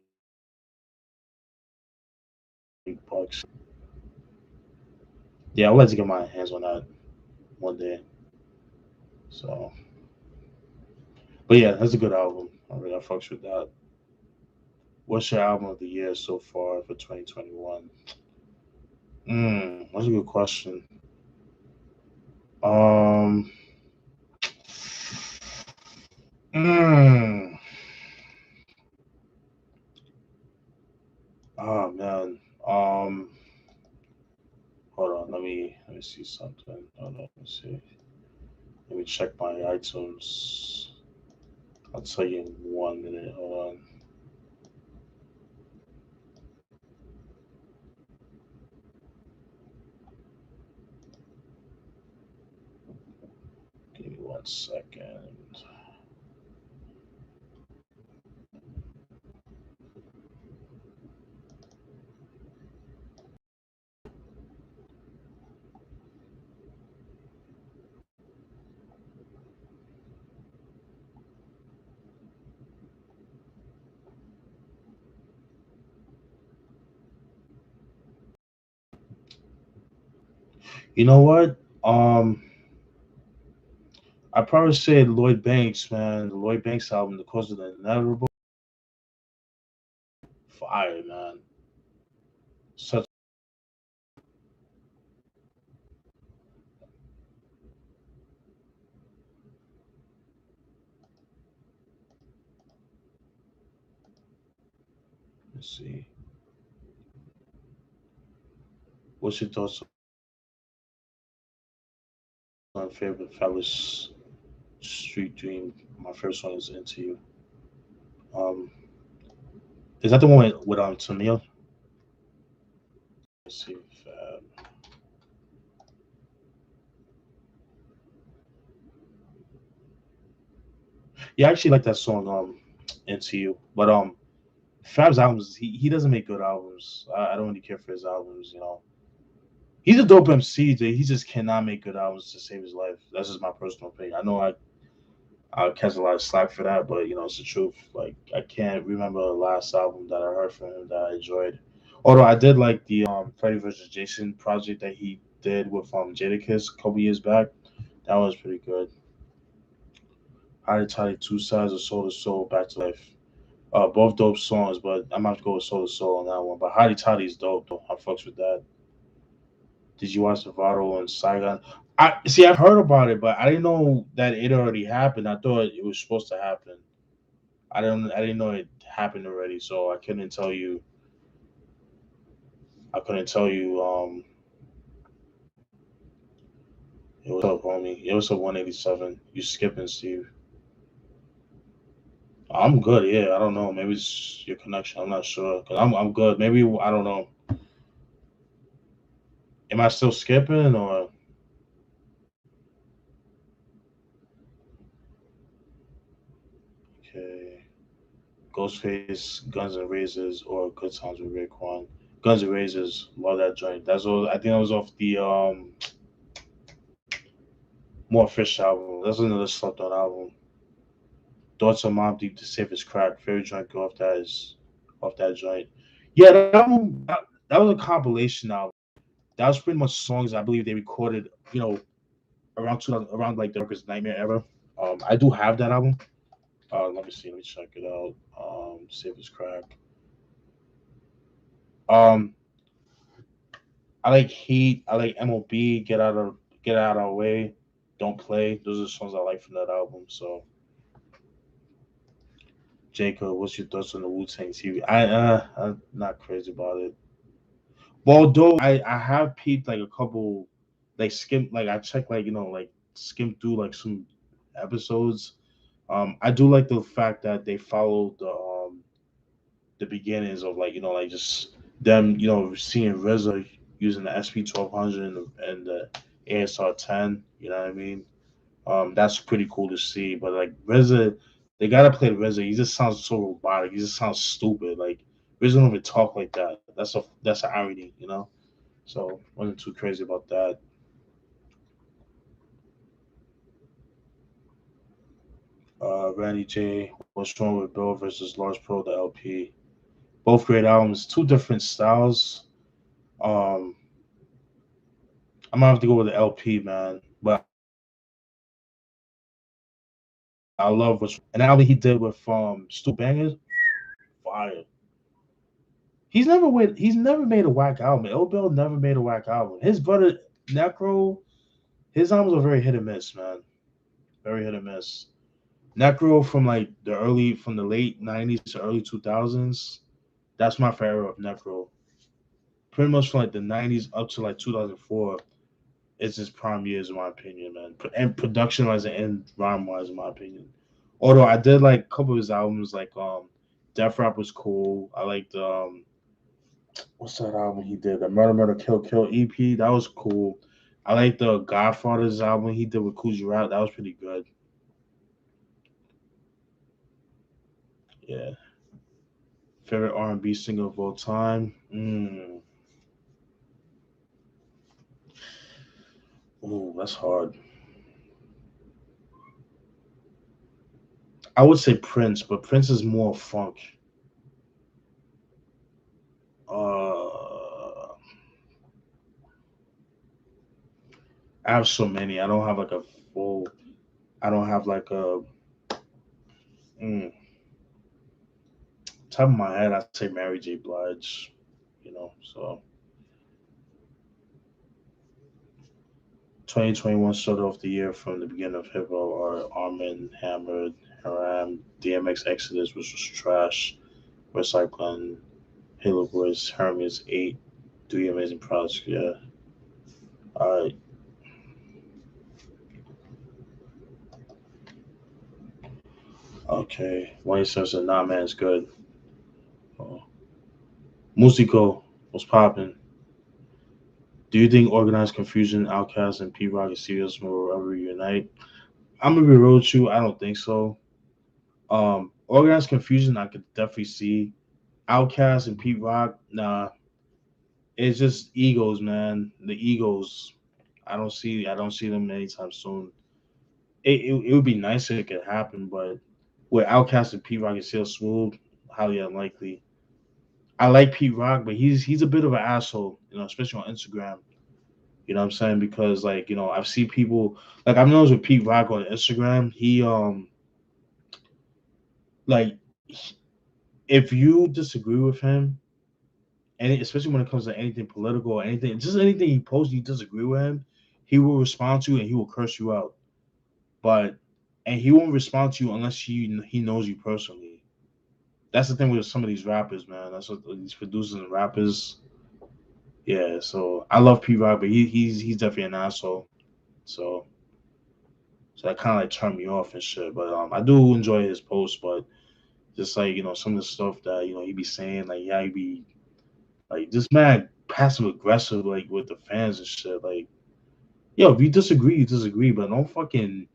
bucks. Yeah, I'd like to get my hands on that one day. So, but yeah, that's a good album. I fucks with that. What's your album of the year so far for 2021? That's a good question. Um, mm, oh man. Um, Hold on. Let me see something. Hold on. Let me see. Let me check my iTunes. I'll tell you in 1 minute. Hold on. Give me 1 second. You know what? I probably say Lloyd Banks, man. The Lloyd Banks album, The Cause of the Inevitable. Fire, man. Such. Let's see. What's your thoughts on favorite fellas Street Dream? My first one is Into You. Um, is that the one with Tamil? Let's see. Yeah, I actually like that song. Into You, but Fab's albums, he doesn't make good albums. I don't really care for his albums. He's a dope MC. He just cannot make good albums to save his life. That's just my personal opinion. I know I catch a lot of slack for that, but it's the truth. Like I can't remember the last album that I heard from him that I enjoyed. Although I did like the Freddy vs. Jason project that he did with Jadakiss a couple years back. That was pretty good. Hottie Toddy, Two Sides of Soul to Soul, Back to Life. Both dope songs, but I'm gonna have to go with Soul to Soul on that one. But Hottie Toddy is dope though. I fucks with that. Did you watch Vado and Saigon? I see. I've heard about it, but I didn't know that it already happened. I thought it was supposed to happen. I didn't know it happened already, so I couldn't tell you. I couldn't tell you. It was up, homie. It was a 187. You skipping, Steve? I'm good. Yeah, I don't know. Maybe it's your connection. I'm not sure. Cause I'm good. Maybe I don't know. Am I still skipping or okay? Ghostface, Guns and Razors, or Good Times with Raekwon. Guns N' Roses. Love that joint. That's all. I think that was off the More Fish album. That's another slept on album. Thoughts on Mob Deep to Save His Crack. Favorite joint go off that joint. Yeah, that album that was a compilation album. That was pretty much songs I believe they recorded, around 2000, around like the Darkest Nightmare era. I do have that album. Let me see. Let me check it out. Save His Crack. Um, I like Heat. I like MOB. Get out of our way. Don't play. Those are the songs I like from that album. So, Jacob, what's your thoughts on the Wu-Tang TV? I'm not crazy about it. Well, though I have peeped like a couple, like skim, like I checked like like skim through like some episodes. I do like the fact that they followed the beginnings of like like just them seeing RZA using the SP 1200 and the ASR 10. You know what I mean? That's pretty cool to see. But like RZA, they gotta play RZA. He just sounds so robotic. He just sounds stupid. Like RZA don't even talk like that. That's an irony, you know. So wasn't too crazy about that. Randy J, what's wrong with Bill versus Large Pro the LP? Both great albums, two different styles. Um, I'm gonna have to go with the LP, man. But I love what's an album he did with Stu Bangers. Fire. He's never made a whack album. Ill Bill never made a whack album. His brother Necro, his albums are very hit and miss, man. Very hit and miss. Necro from the late '90s to early 2000s. That's my favorite of Necro. Pretty much from like the '90s up to like 2004. It's his prime years, in my opinion, man. And production wise and rhyme wise, in my opinion. Although I did like a couple of his albums, like Death Rap was cool. I liked what's that album he did? The Murder Murder Kill Kill EP. That was cool. I like the Godfather's album he did with Coogee Rap. That was pretty good. Yeah. Favorite R&B singer of all time? Ooh, that's hard. I would say Prince, but Prince is more funk. Uh, I have so many. I don't have like a full. I don't have like a mm, top of my head. I'd say Mary J. Blige. So 2021 started off the year from the beginning of hip hop are Armin Hammered, Haram, DMX Exodus, which was trash, Recycling, Halo Boys, Hermes 8, three amazing projects. Yeah. All right. Okay. Wayne says, nah, man, it's good. Oh. Musico was popping. Do you think organized confusion, Outcast, and P Rock and Serious will ever reunite? I'm gonna be real with you. I don't think so. Organized confusion, I could definitely see. Outcast and Pete Rock, nah, it's just egos, man. The egos. I don't see them anytime soon. It would be nice if it could happen, but with Outcast and Pete Rock and Seal Swoop, highly unlikely. I like Pete Rock, but he's a bit of an asshole, especially on Instagram. You know what I'm saying? Because like, I've seen people like I've noticed with Pete Rock on Instagram, he like if you disagree with him, and especially when it comes to anything political or anything, just anything he posts, you disagree with him, he will respond to you and he will curse you out. But and he won't respond to you unless he knows you personally. That's the thing with some of these rappers, man. That's what these producers and rappers. Yeah, so I love P Rock, but he's definitely an asshole. So that kind of like turned me off and shit. But I do enjoy his posts, but just like some of the stuff that he be saying, like yeah, he be like this man passive aggressive like with the fans and shit. Like yo, if you disagree, you disagree, but don't fucking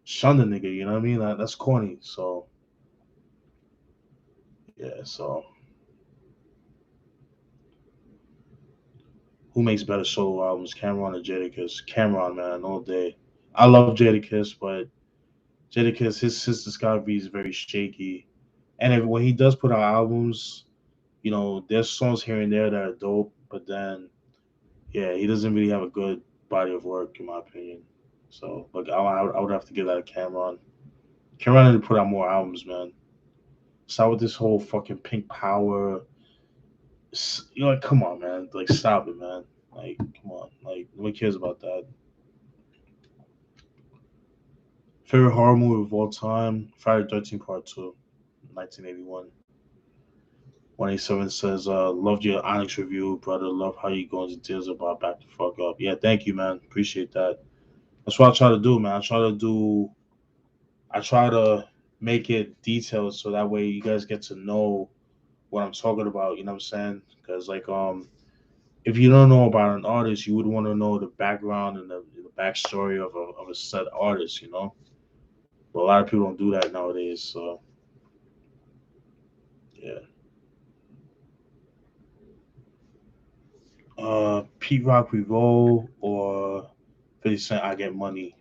shun the nigga. You know what I mean? That's corny. So yeah, so Who makes better solo albums, Cameron or Jadakiss? Cameron, man, all day. I love Jadakiss, but Jadakiss, his discography is very shaky. And when he does put out albums, there's songs here and there that are dope, but then yeah, he doesn't really have a good body of work in my opinion. So like I would have to give that a Cameron. Cameron need to put out more albums, man. Stop with this whole fucking Pink Power. Like, come on, man. Like, stop it, man. Like, come on. Like, nobody cares about that. Favorite horror movie of all time? Friday 13 Part 2, 1981. 187 says, loved your Onyx review, brother. Love how you go into details about Back the Fuck Up. Yeah, thank you, man. Appreciate that. That's what I try to do, man. I try to make it detailed so that way you guys get to know what I'm talking about. You know what I'm saying? Because like if you don't know about an artist, you would want to know the background and the backstory of a set artist. But a lot of people don't do that nowadays. So yeah. Pete Rock Revolt or 50 Cent I Get Money.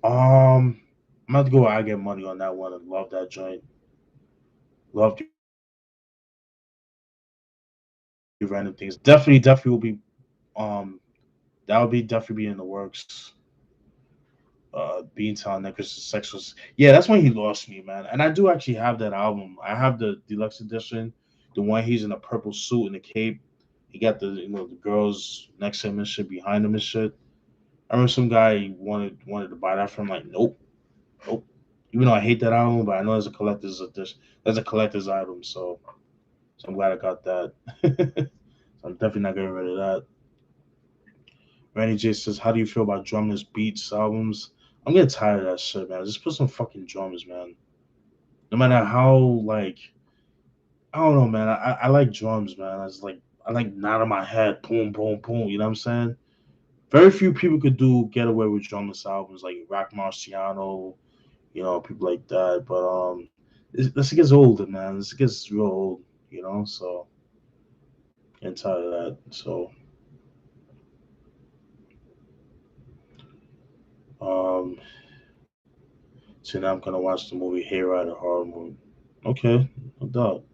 I'm about to go with I Get Money on that one. I love that joint. Love the random things. Definitely will be um that would be definitely be in the works. Beantown Necklace Sex was, yeah, that's when he lost me, man. And I do actually have that album. I have the deluxe edition, the one he's in a purple suit and a cape. He got the girls next to him and shit, behind him and shit. I remember some guy wanted to buy that from like, nope, nope. Even though I hate that album, but I know there's a collector's edition. There's a collector's item, so I'm glad I got that. So I'm definitely not getting rid of that. Randy J says, "How do you feel about drumless beats albums?" I'm getting tired of that shit, man. Just put some fucking drums, man. No matter how like I don't know, man. I like drums, man. I like nodding my head, boom, boom, boom. You know what I'm saying? Very few people could get away with drumless albums like Rock Marciano, people like that. But this gets older, man. This gets real old, So getting tired of that. Um, so now I'm gonna watch the movie Hayride, a horror movie. Okay, no doubt.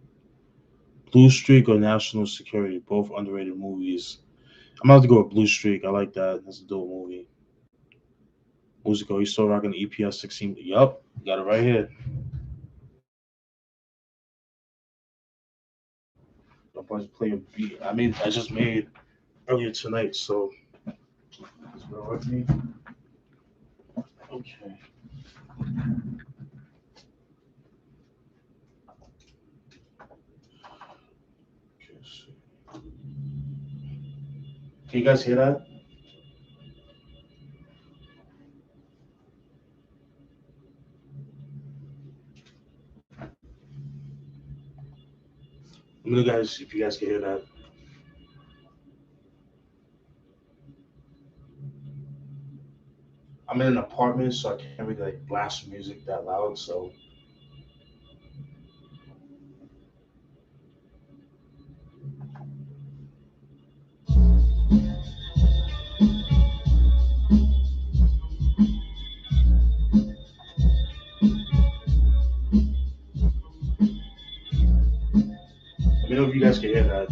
Blue Streak or National Security, both underrated movies. I'm about to go with Blue Streak. I like that. That's a dope movie. Musical, you still rocking the EPS 16? Yup, got it right here. I'm about to play a beat. I just made earlier tonight, so it's bear with me. Okay. Okay, so can you guys hear that? Let me know, guys, if you guys can hear that. I'm in an apartment, so I can't really like blast music that loud. So let me know if you guys can hear that.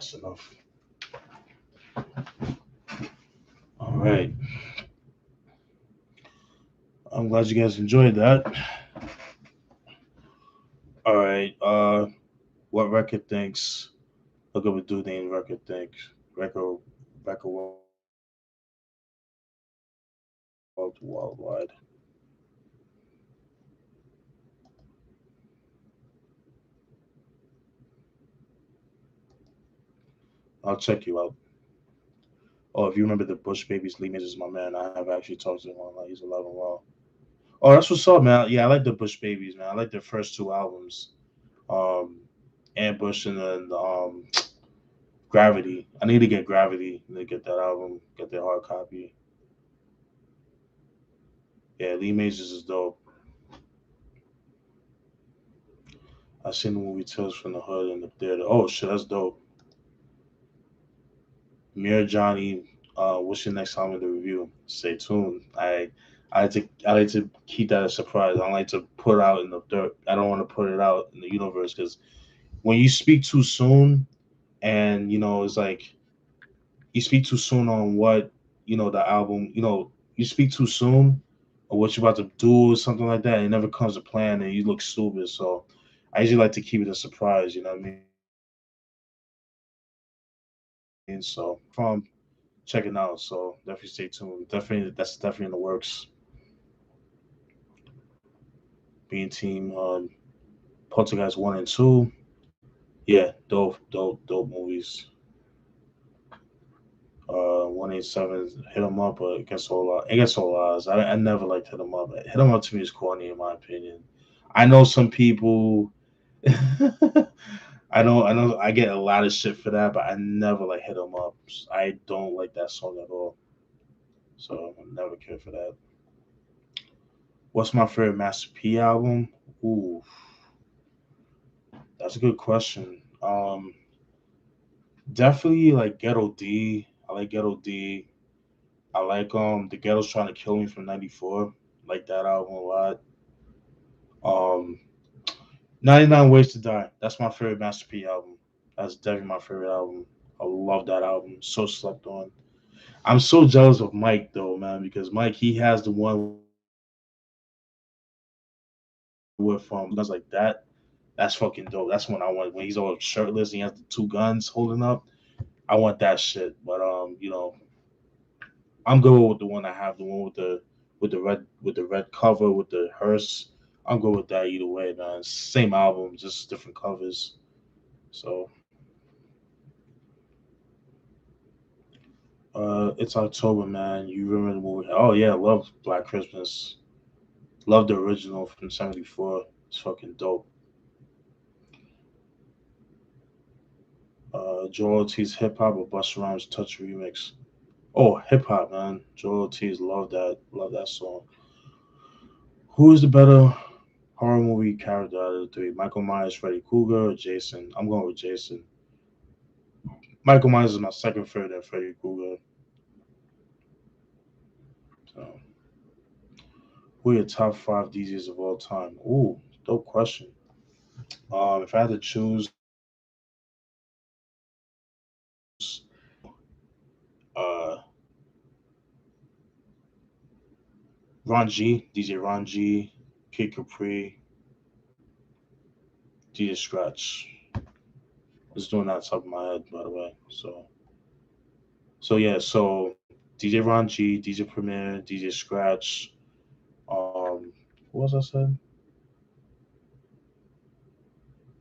That's enough. All right. I'm glad you guys enjoyed that. All right. What record thinks? Look up a dude named Record thinks. Record worldwide. I'll check you out. Oh, if you remember the Bush Babies, Lee Majors is my man. I have actually talked to him online. He's alive and well. Oh, that's what's up, man. Yeah, I like the Bush Babies, man. I like their first two albums. Um, Ambush and then Gravity. I need to get Gravity. I need to get that album, get their hard copy. Yeah, Lee Majors is dope. I seen the movie Tales from the Hood in the theater. Oh shit, that's dope. Mir Johnny, what's your next time in the review? Stay tuned. I like to keep that a surprise. I don't like to put it out in the dirt. I don't want to put it out in the universe because when you speak too soon, and it's like you speak too soon on what the album. You speak too soon or what you're about to do or something like that. And it never comes to plan, and you look stupid. So I usually like to keep it a surprise. You know what I mean? So from checking out. So definitely stay tuned. Definitely, that's definitely in the works. Being team Poltergeist 1 and 2. Yeah, dope movies. 187 hit 'em up, but it gets all odds. I never liked hit 'em up. Hit 'em up to me is corny in my opinion. I know some people. I know I get a lot of shit for that, but I never like hit 'em up. I don't like that song at all. So I never cared for that. What's my favorite Master P album? Ooh, that's a good question. Definitely like Ghetto D. I like Ghetto D. I like The Ghetto's Trying to Kill Me from '94. Like that album a lot. Um 99 Ways to Die. That's my favorite Master P album. That's definitely my favorite album. I love that album. So slept on. I'm so jealous of Mike though, man, because Mike he has the one with guns like that. That's fucking dope. That's when I want when he's all shirtless and he has the two guns holding up. I want that shit. But I'm good with the one I have, the one with the red cover with the hearse. I'm good with that either way, man. Same album, just different covers. So it's October, man. You remember the movie? Oh yeah, love Black Christmas. Love the original from '74. It's fucking dope. Joel Ortiz hip hop or Busta Rhymes Touch remix. Oh, hip hop, man. Joel Ortiz, love that song. Who is the better horror movie character out of the three? Michael Myers, Freddy Krueger, or Jason? I'm going with Jason. Michael Myers is my second favorite than Freddy Krueger. So, who are your top five DJs of all time? Ooh, dope question. If I had to choose, uh, Ron G, DJ Ron G, Kid Capri, DJ Scratch. Just doing that on top of my head, by the way. So yeah, so DJ Ron G, DJ Premier, DJ Scratch. What was I said?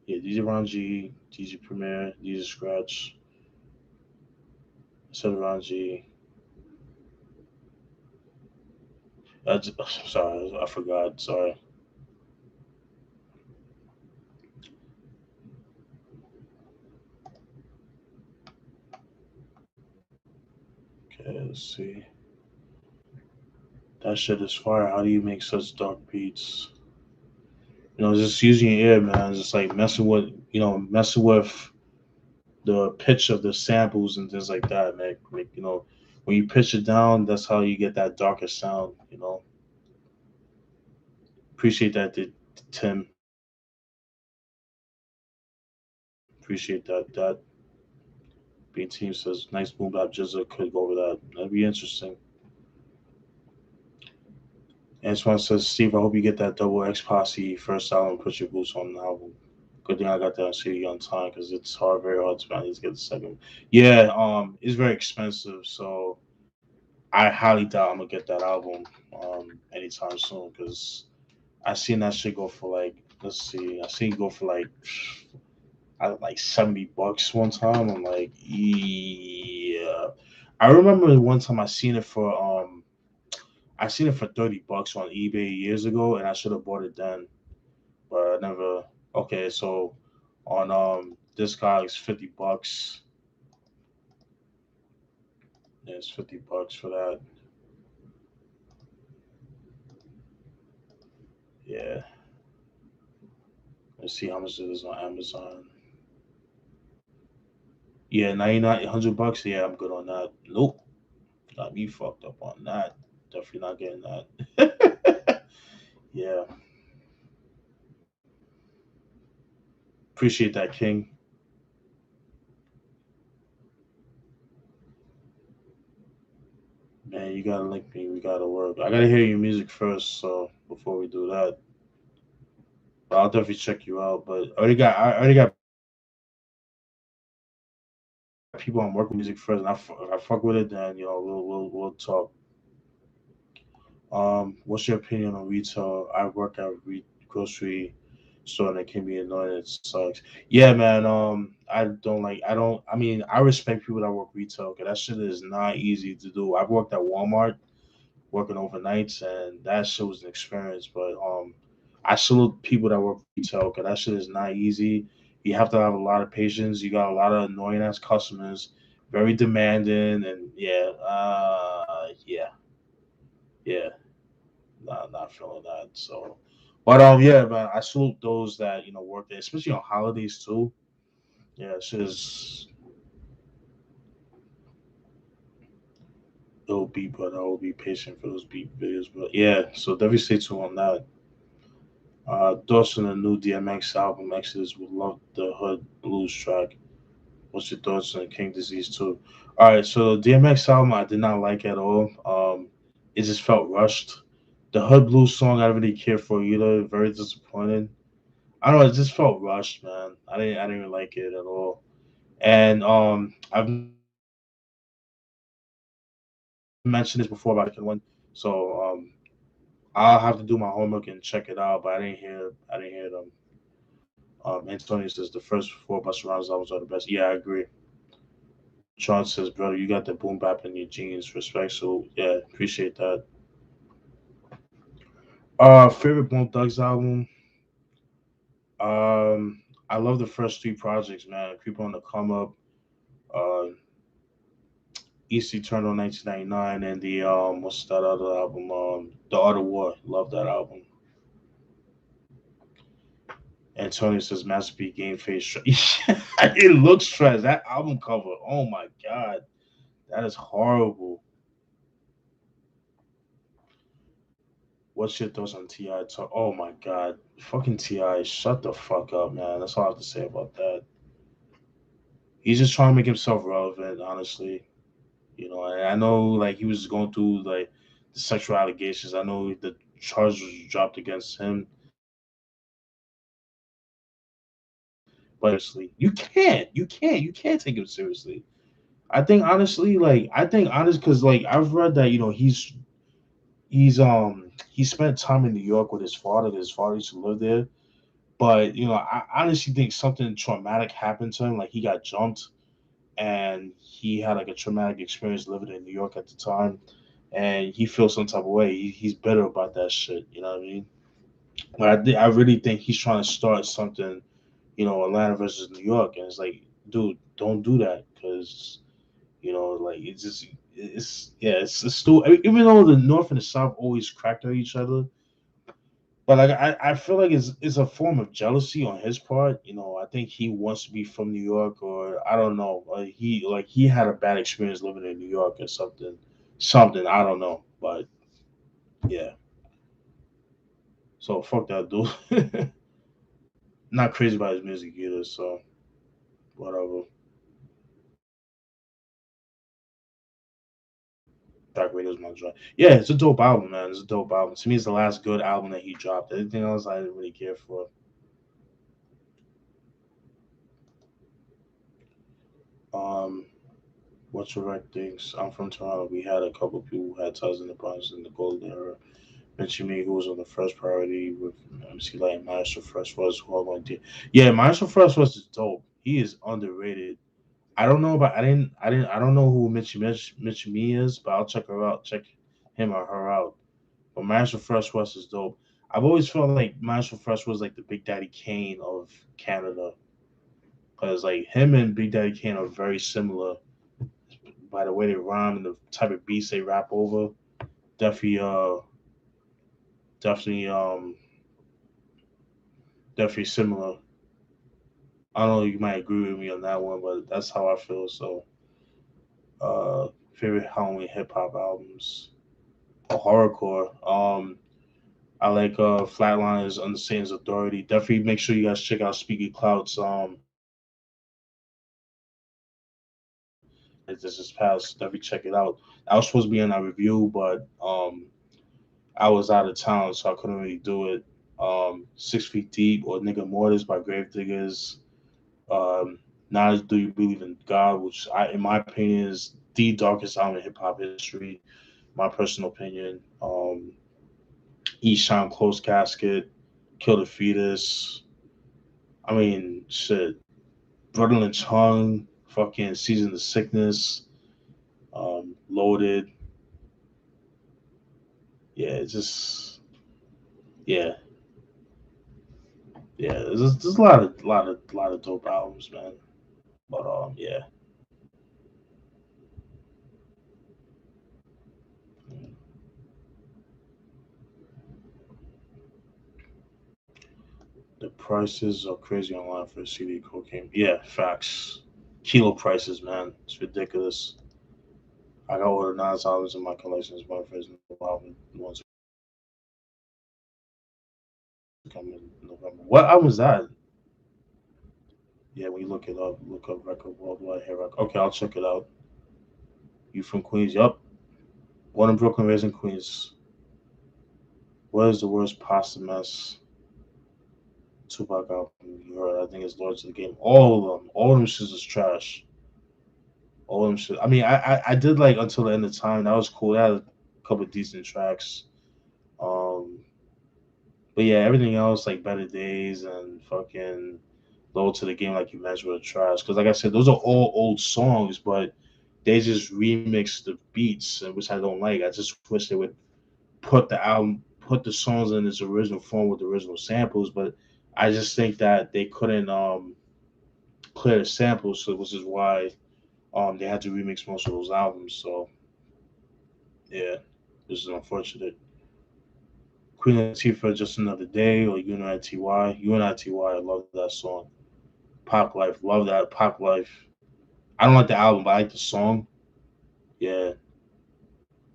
Yeah, DJ Ron G, DJ Premier, DJ Scratch. I said Ron G. Sorry, I forgot. Sorry. Okay, let's see. That shit is fire. How do you make such dark beats? Just using your ear, man. Just like messing with the pitch of the samples and things like that, man. When you pitch it down, that's how you get that darker sound. Appreciate that, Tim. Appreciate that. B Team says nice boom bap jizzle could go over that. That'd be interesting. Antoine says, Steve, I hope you get that double X Posse first album, put your boots on the album. Good thing I got that on CD on time because it's hard, very hard to manage to get the second. Yeah, it's very expensive, so I highly doubt I'm gonna get that album anytime soon because I seen that shit go for like, let's see, I seen it go for like like $70 one time. I'm like, yeah. I remember one time I seen it for $30 on eBay years ago, and I should have bought it then, but I never. Okay, so on this guy is $50. Yeah, it's $50 for that. Yeah, let's see how much it is on Amazon. Yeah, 99 $100. Yeah, I'm good on that. Nope, got me fucked up on that. Definitely not getting that. Yeah, appreciate that, King. Man, you gotta link me. We gotta work. I gotta hear your music first, so before we do that, but I'll definitely check you out. But I already got people I'm working with music first, and if I fuck with it, then we'll talk. What's your opinion on retail? I work at grocery store, and it can be annoying. It sucks. Yeah, man. I don't like. I don't. I mean, I respect people that work retail. Cause that shit is not easy to do. I've worked at Walmart working overnights, and that shit was an experience. But I salute people that work retail because that shit is not easy. You have to have a lot of patience. You got a lot of annoying ass customers, very demanding, and yeah, yeah, not feeling that. So, but yeah, man, I salute those that work there, especially on holidays too. Yeah, shit is it'll be, but I will be patient for those beat videos. But yeah, so definitely stay tuned on that. Thoughts on the new DMX album, Exodus? Would love the Hood Blues track. What's your thoughts on King Disease too? All right, so the DMX album I did not like at all. It just felt rushed. The Hood Blues song I didn't really care for either. Very disappointed. I don't know. It just felt rushed, man. I didn't even like it at all. And I've mentioned this before about the second one, so I'll have to do my homework and check it out. But I didn't hear them. Antonio says the first four Busta Rhymes albums are the best. Yeah, I agree. Sean says, brother, you got the boom bap in your jeans. Respect. So yeah, appreciate that. Favorite Bone Thugs album. I love the first three projects, man. Creep on the Come Up, uh, East Eternal 1999, and the what's that other album? The Art of War. Love that album. Antonio says Master P Game Face. It looks trash. That album cover. Oh my god, that is horrible. What's your thoughts on Ti? Oh my god, fucking Ti, shut the fuck up, man. That's all I have to say about that. He's just trying to make himself relevant, honestly. And I know like he was going through like the sexual allegations. I know the charge was dropped against him, but seriously, you can't take him seriously. I think honest because like I've read that he spent time in New York with his father. His father used to live there. But I honestly think something traumatic happened to him. Like he got jumped, and he had like a traumatic experience living in New York at the time, and he feels some type of way. He's bitter about that shit. You know what I mean? But I really think he's trying to start something. Atlanta versus New York, and it's like, dude, don't do that because like it's yeah, it's still even though the North and the South always cracked at each other. But like I feel like it's a form of jealousy on his part. I think he wants to be from New York, or I don't know. He had a bad experience living in New York or something. Something I don't know. But yeah. So fuck that dude. Not crazy about his music either. So whatever. Track Radio is my joint. Yeah, it's a dope album, man. It's a dope album. To me, it's the last good album that he dropped. Everything else, I didn't really care for. Um, what's your right things? I'm from Toronto. We had a couple people who had ties in the Bronx in the golden era. Mention me who was on the first priority with MC Light Maestro Fresh was who I want to. Yeah, Maestro Fresh was is dope. He is underrated. I don't know about I don't know who Mitchie Me is, but I'll check her out. Check him or her out. But Maestro Fresh West is dope. I've always felt like Maestro Fresh was like the Big Daddy Kane of Canada, because like him and Big Daddy Kane are very similar by the way they rhyme and the type of beats they rap over. Definitely, definitely, definitely similar. I don't know. You might agree with me on that one, but that's how I feel. So, favorite Halloween hip hop albums or horrorcore. I like Flatliners, Understanding's Authority. Definitely make sure you guys check out Speaky Cloud's this past. Definitely check it out. I was supposed to be in that review, but I was out of town, so I couldn't really do it. 6 Feet Deep or Nigga Mortis by Gravediggers. Um, Nas Do You Believe in God, which in my opinion is the darkest album in hip hop history. My personal opinion. Eat Shine Close Casket, Kill the Fetus. I mean, shit. Brother Lynch Hung, fucking Season of Sickness, Loaded. Yeah, it's just yeah, yeah. There's a lot of dope albums, man. But yeah, the prices are crazy online for CD cocaine. Yeah, facts. Kilo prices, man. It's ridiculous. I got all the Nas albums in my collection. It's my first new album. The ones that come in November. What album was that? Yeah, we look it up. Look up record worldwide hair rock. Okay, I'll check it out. You from Queens? Yup. Born in Brooklyn, raised in Queens. What is the worst pasta mess Tupac album you heard? I think it's Lords of the Game. All of them. All of them shits is trash. All of them shit. I mean, I did like Until the End of Time. That was cool. That had a couple of decent tracks. Um, but yeah, everything else like Better Days and fucking Low to the Game, like you mentioned, were trash. Because like I said, those are all old songs, but they just remix the beats, which I don't like. I just wish they would put the songs in its original form with the original samples, but I just think that they couldn't clear the samples, so which is why they had to remix most of those albums. So yeah, this is unfortunate. Queen Latifah, Just Another Day, or Unity. Unity. I love that song. Pop Life, love that Pop Life. I don't like the album, but I like the song. Yeah,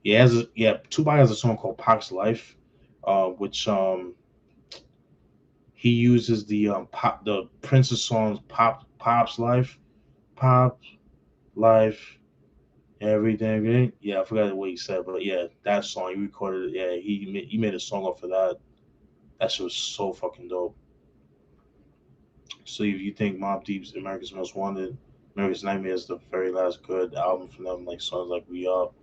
yeah. Tupac has a song called Pac's Life, which he uses the Prince's songs Pop's Life, Pop Life, everything. Yeah, I forgot what he said, but yeah, that song he recorded. Yeah, he made a song off of that. That shit was so fucking dope. So if you think Mobb Deep's America's Most Wanted, America's Nightmare is the very last good album from them, like songs like We Up.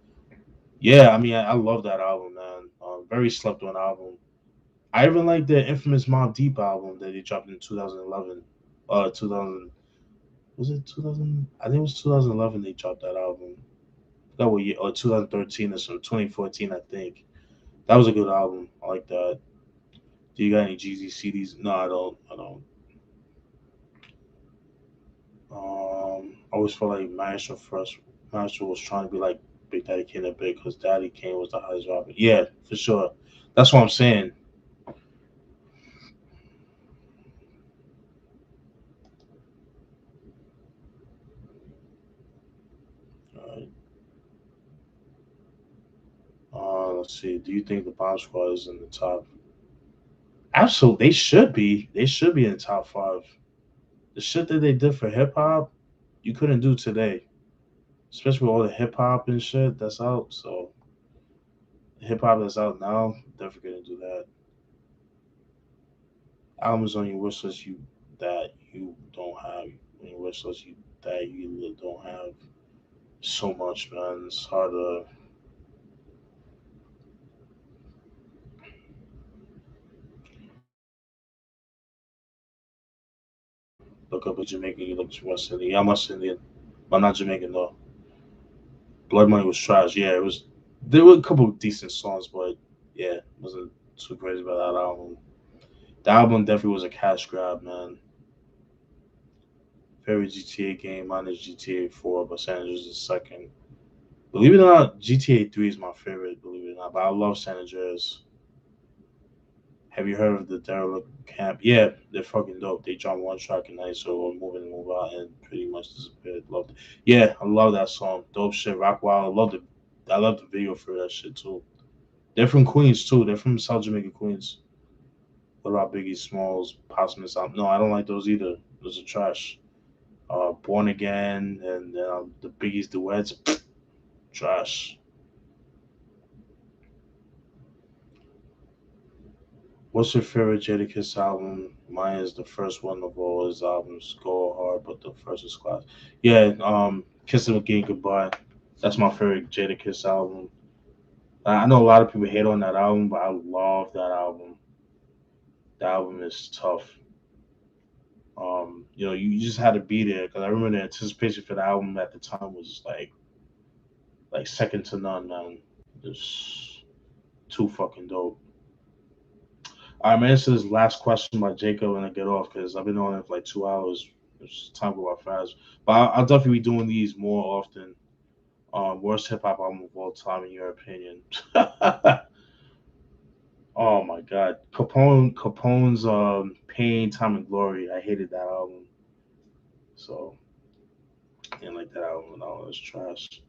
Yeah, I mean I love that album, man. Very slept on album. I even like the infamous Mobb Deep album that they dropped in 2011. 2000 was it 2000? I think it was 2011 they dropped that album. That was year or 2013 or so, 2014 I think. That was a good album. I like that. Do you got any Jeezy CDs? No, I don't. I don't. I always felt like Maestro was trying to be like Big Daddy Kane a bit because Daddy Kane was the highest rapper. Yeah, for sure. That's what I'm saying. Uh, let's see. Do you think the Bomb Squad is in the top? Absolutely, they should be. They should be in the top five. The shit that they did for hip hop, you couldn't do today, especially with all the hip hop and shit that's out. So hip hop that's out now, definitely gonna do that. Albums on your wish list you that you don't have on your wish list you that you don't have. So much, man. It's hard to look up a Jamaican. You look West Indian. Yeah, I'm West Indian. I'm not Jamaican though. Blood Money was trash. Yeah, it was. There were a couple of decent songs, but yeah, wasn't too crazy about that album. The album definitely was a cash grab, man. Favorite GTA game, mine is GTA 4, but San Andreas is second. Believe it or not, GTA 3 is my favorite, believe it or not, but I love San Andreas. Have you heard of the Derelict Camp? Yeah, they're fucking dope. They dropped one track and night, so move in and move out and pretty much disappeared. Loved it. Yeah, I love that song. Dope shit, Rock Wild. I love the video for that shit too. They're from Queens too. They're from South Jamaica, Queens. What about Biggie Smalls, Posthumous album? No, I don't like those either. Those are trash. Born Again and the Biggie's duets, trash. What's your favorite Jadakiss album? Mine is the first one of all his albums. Go hard, but the first is class. Yeah, Kissing Again Goodbye. That's my favorite Jadakiss album. I know a lot of people hate on that album, but I love that album. The album is tough. You just had to be there because I remember the anticipation for the album at the time was like second to none, man. Just too fucking dope. All right, man. Answer this last question by Jacob and I get off because I've been on it for like 2 hours. It's time to go out fast. But I'll definitely be doing these more often. Worst hip hop album of all time, in your opinion? Oh my God, Capone's Pain, Time and Glory. I hated that album, so I didn't like that album. No, it was trash.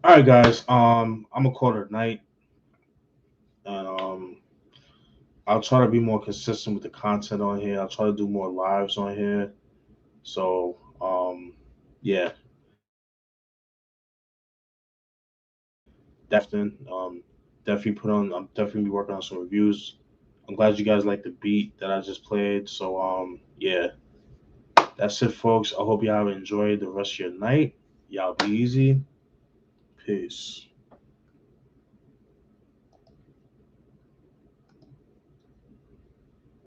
All right, guys. I'm gonna call it a night, and I'll try to be more consistent with the content on here. I'll try to do more lives on here. So, yeah, definitely, definitely put on. I'm definitely working on some reviews. I'm glad you guys like the beat that I just played. So, yeah, that's it, folks. I hope y'all enjoyed the rest of your night. Y'all be easy. Peace.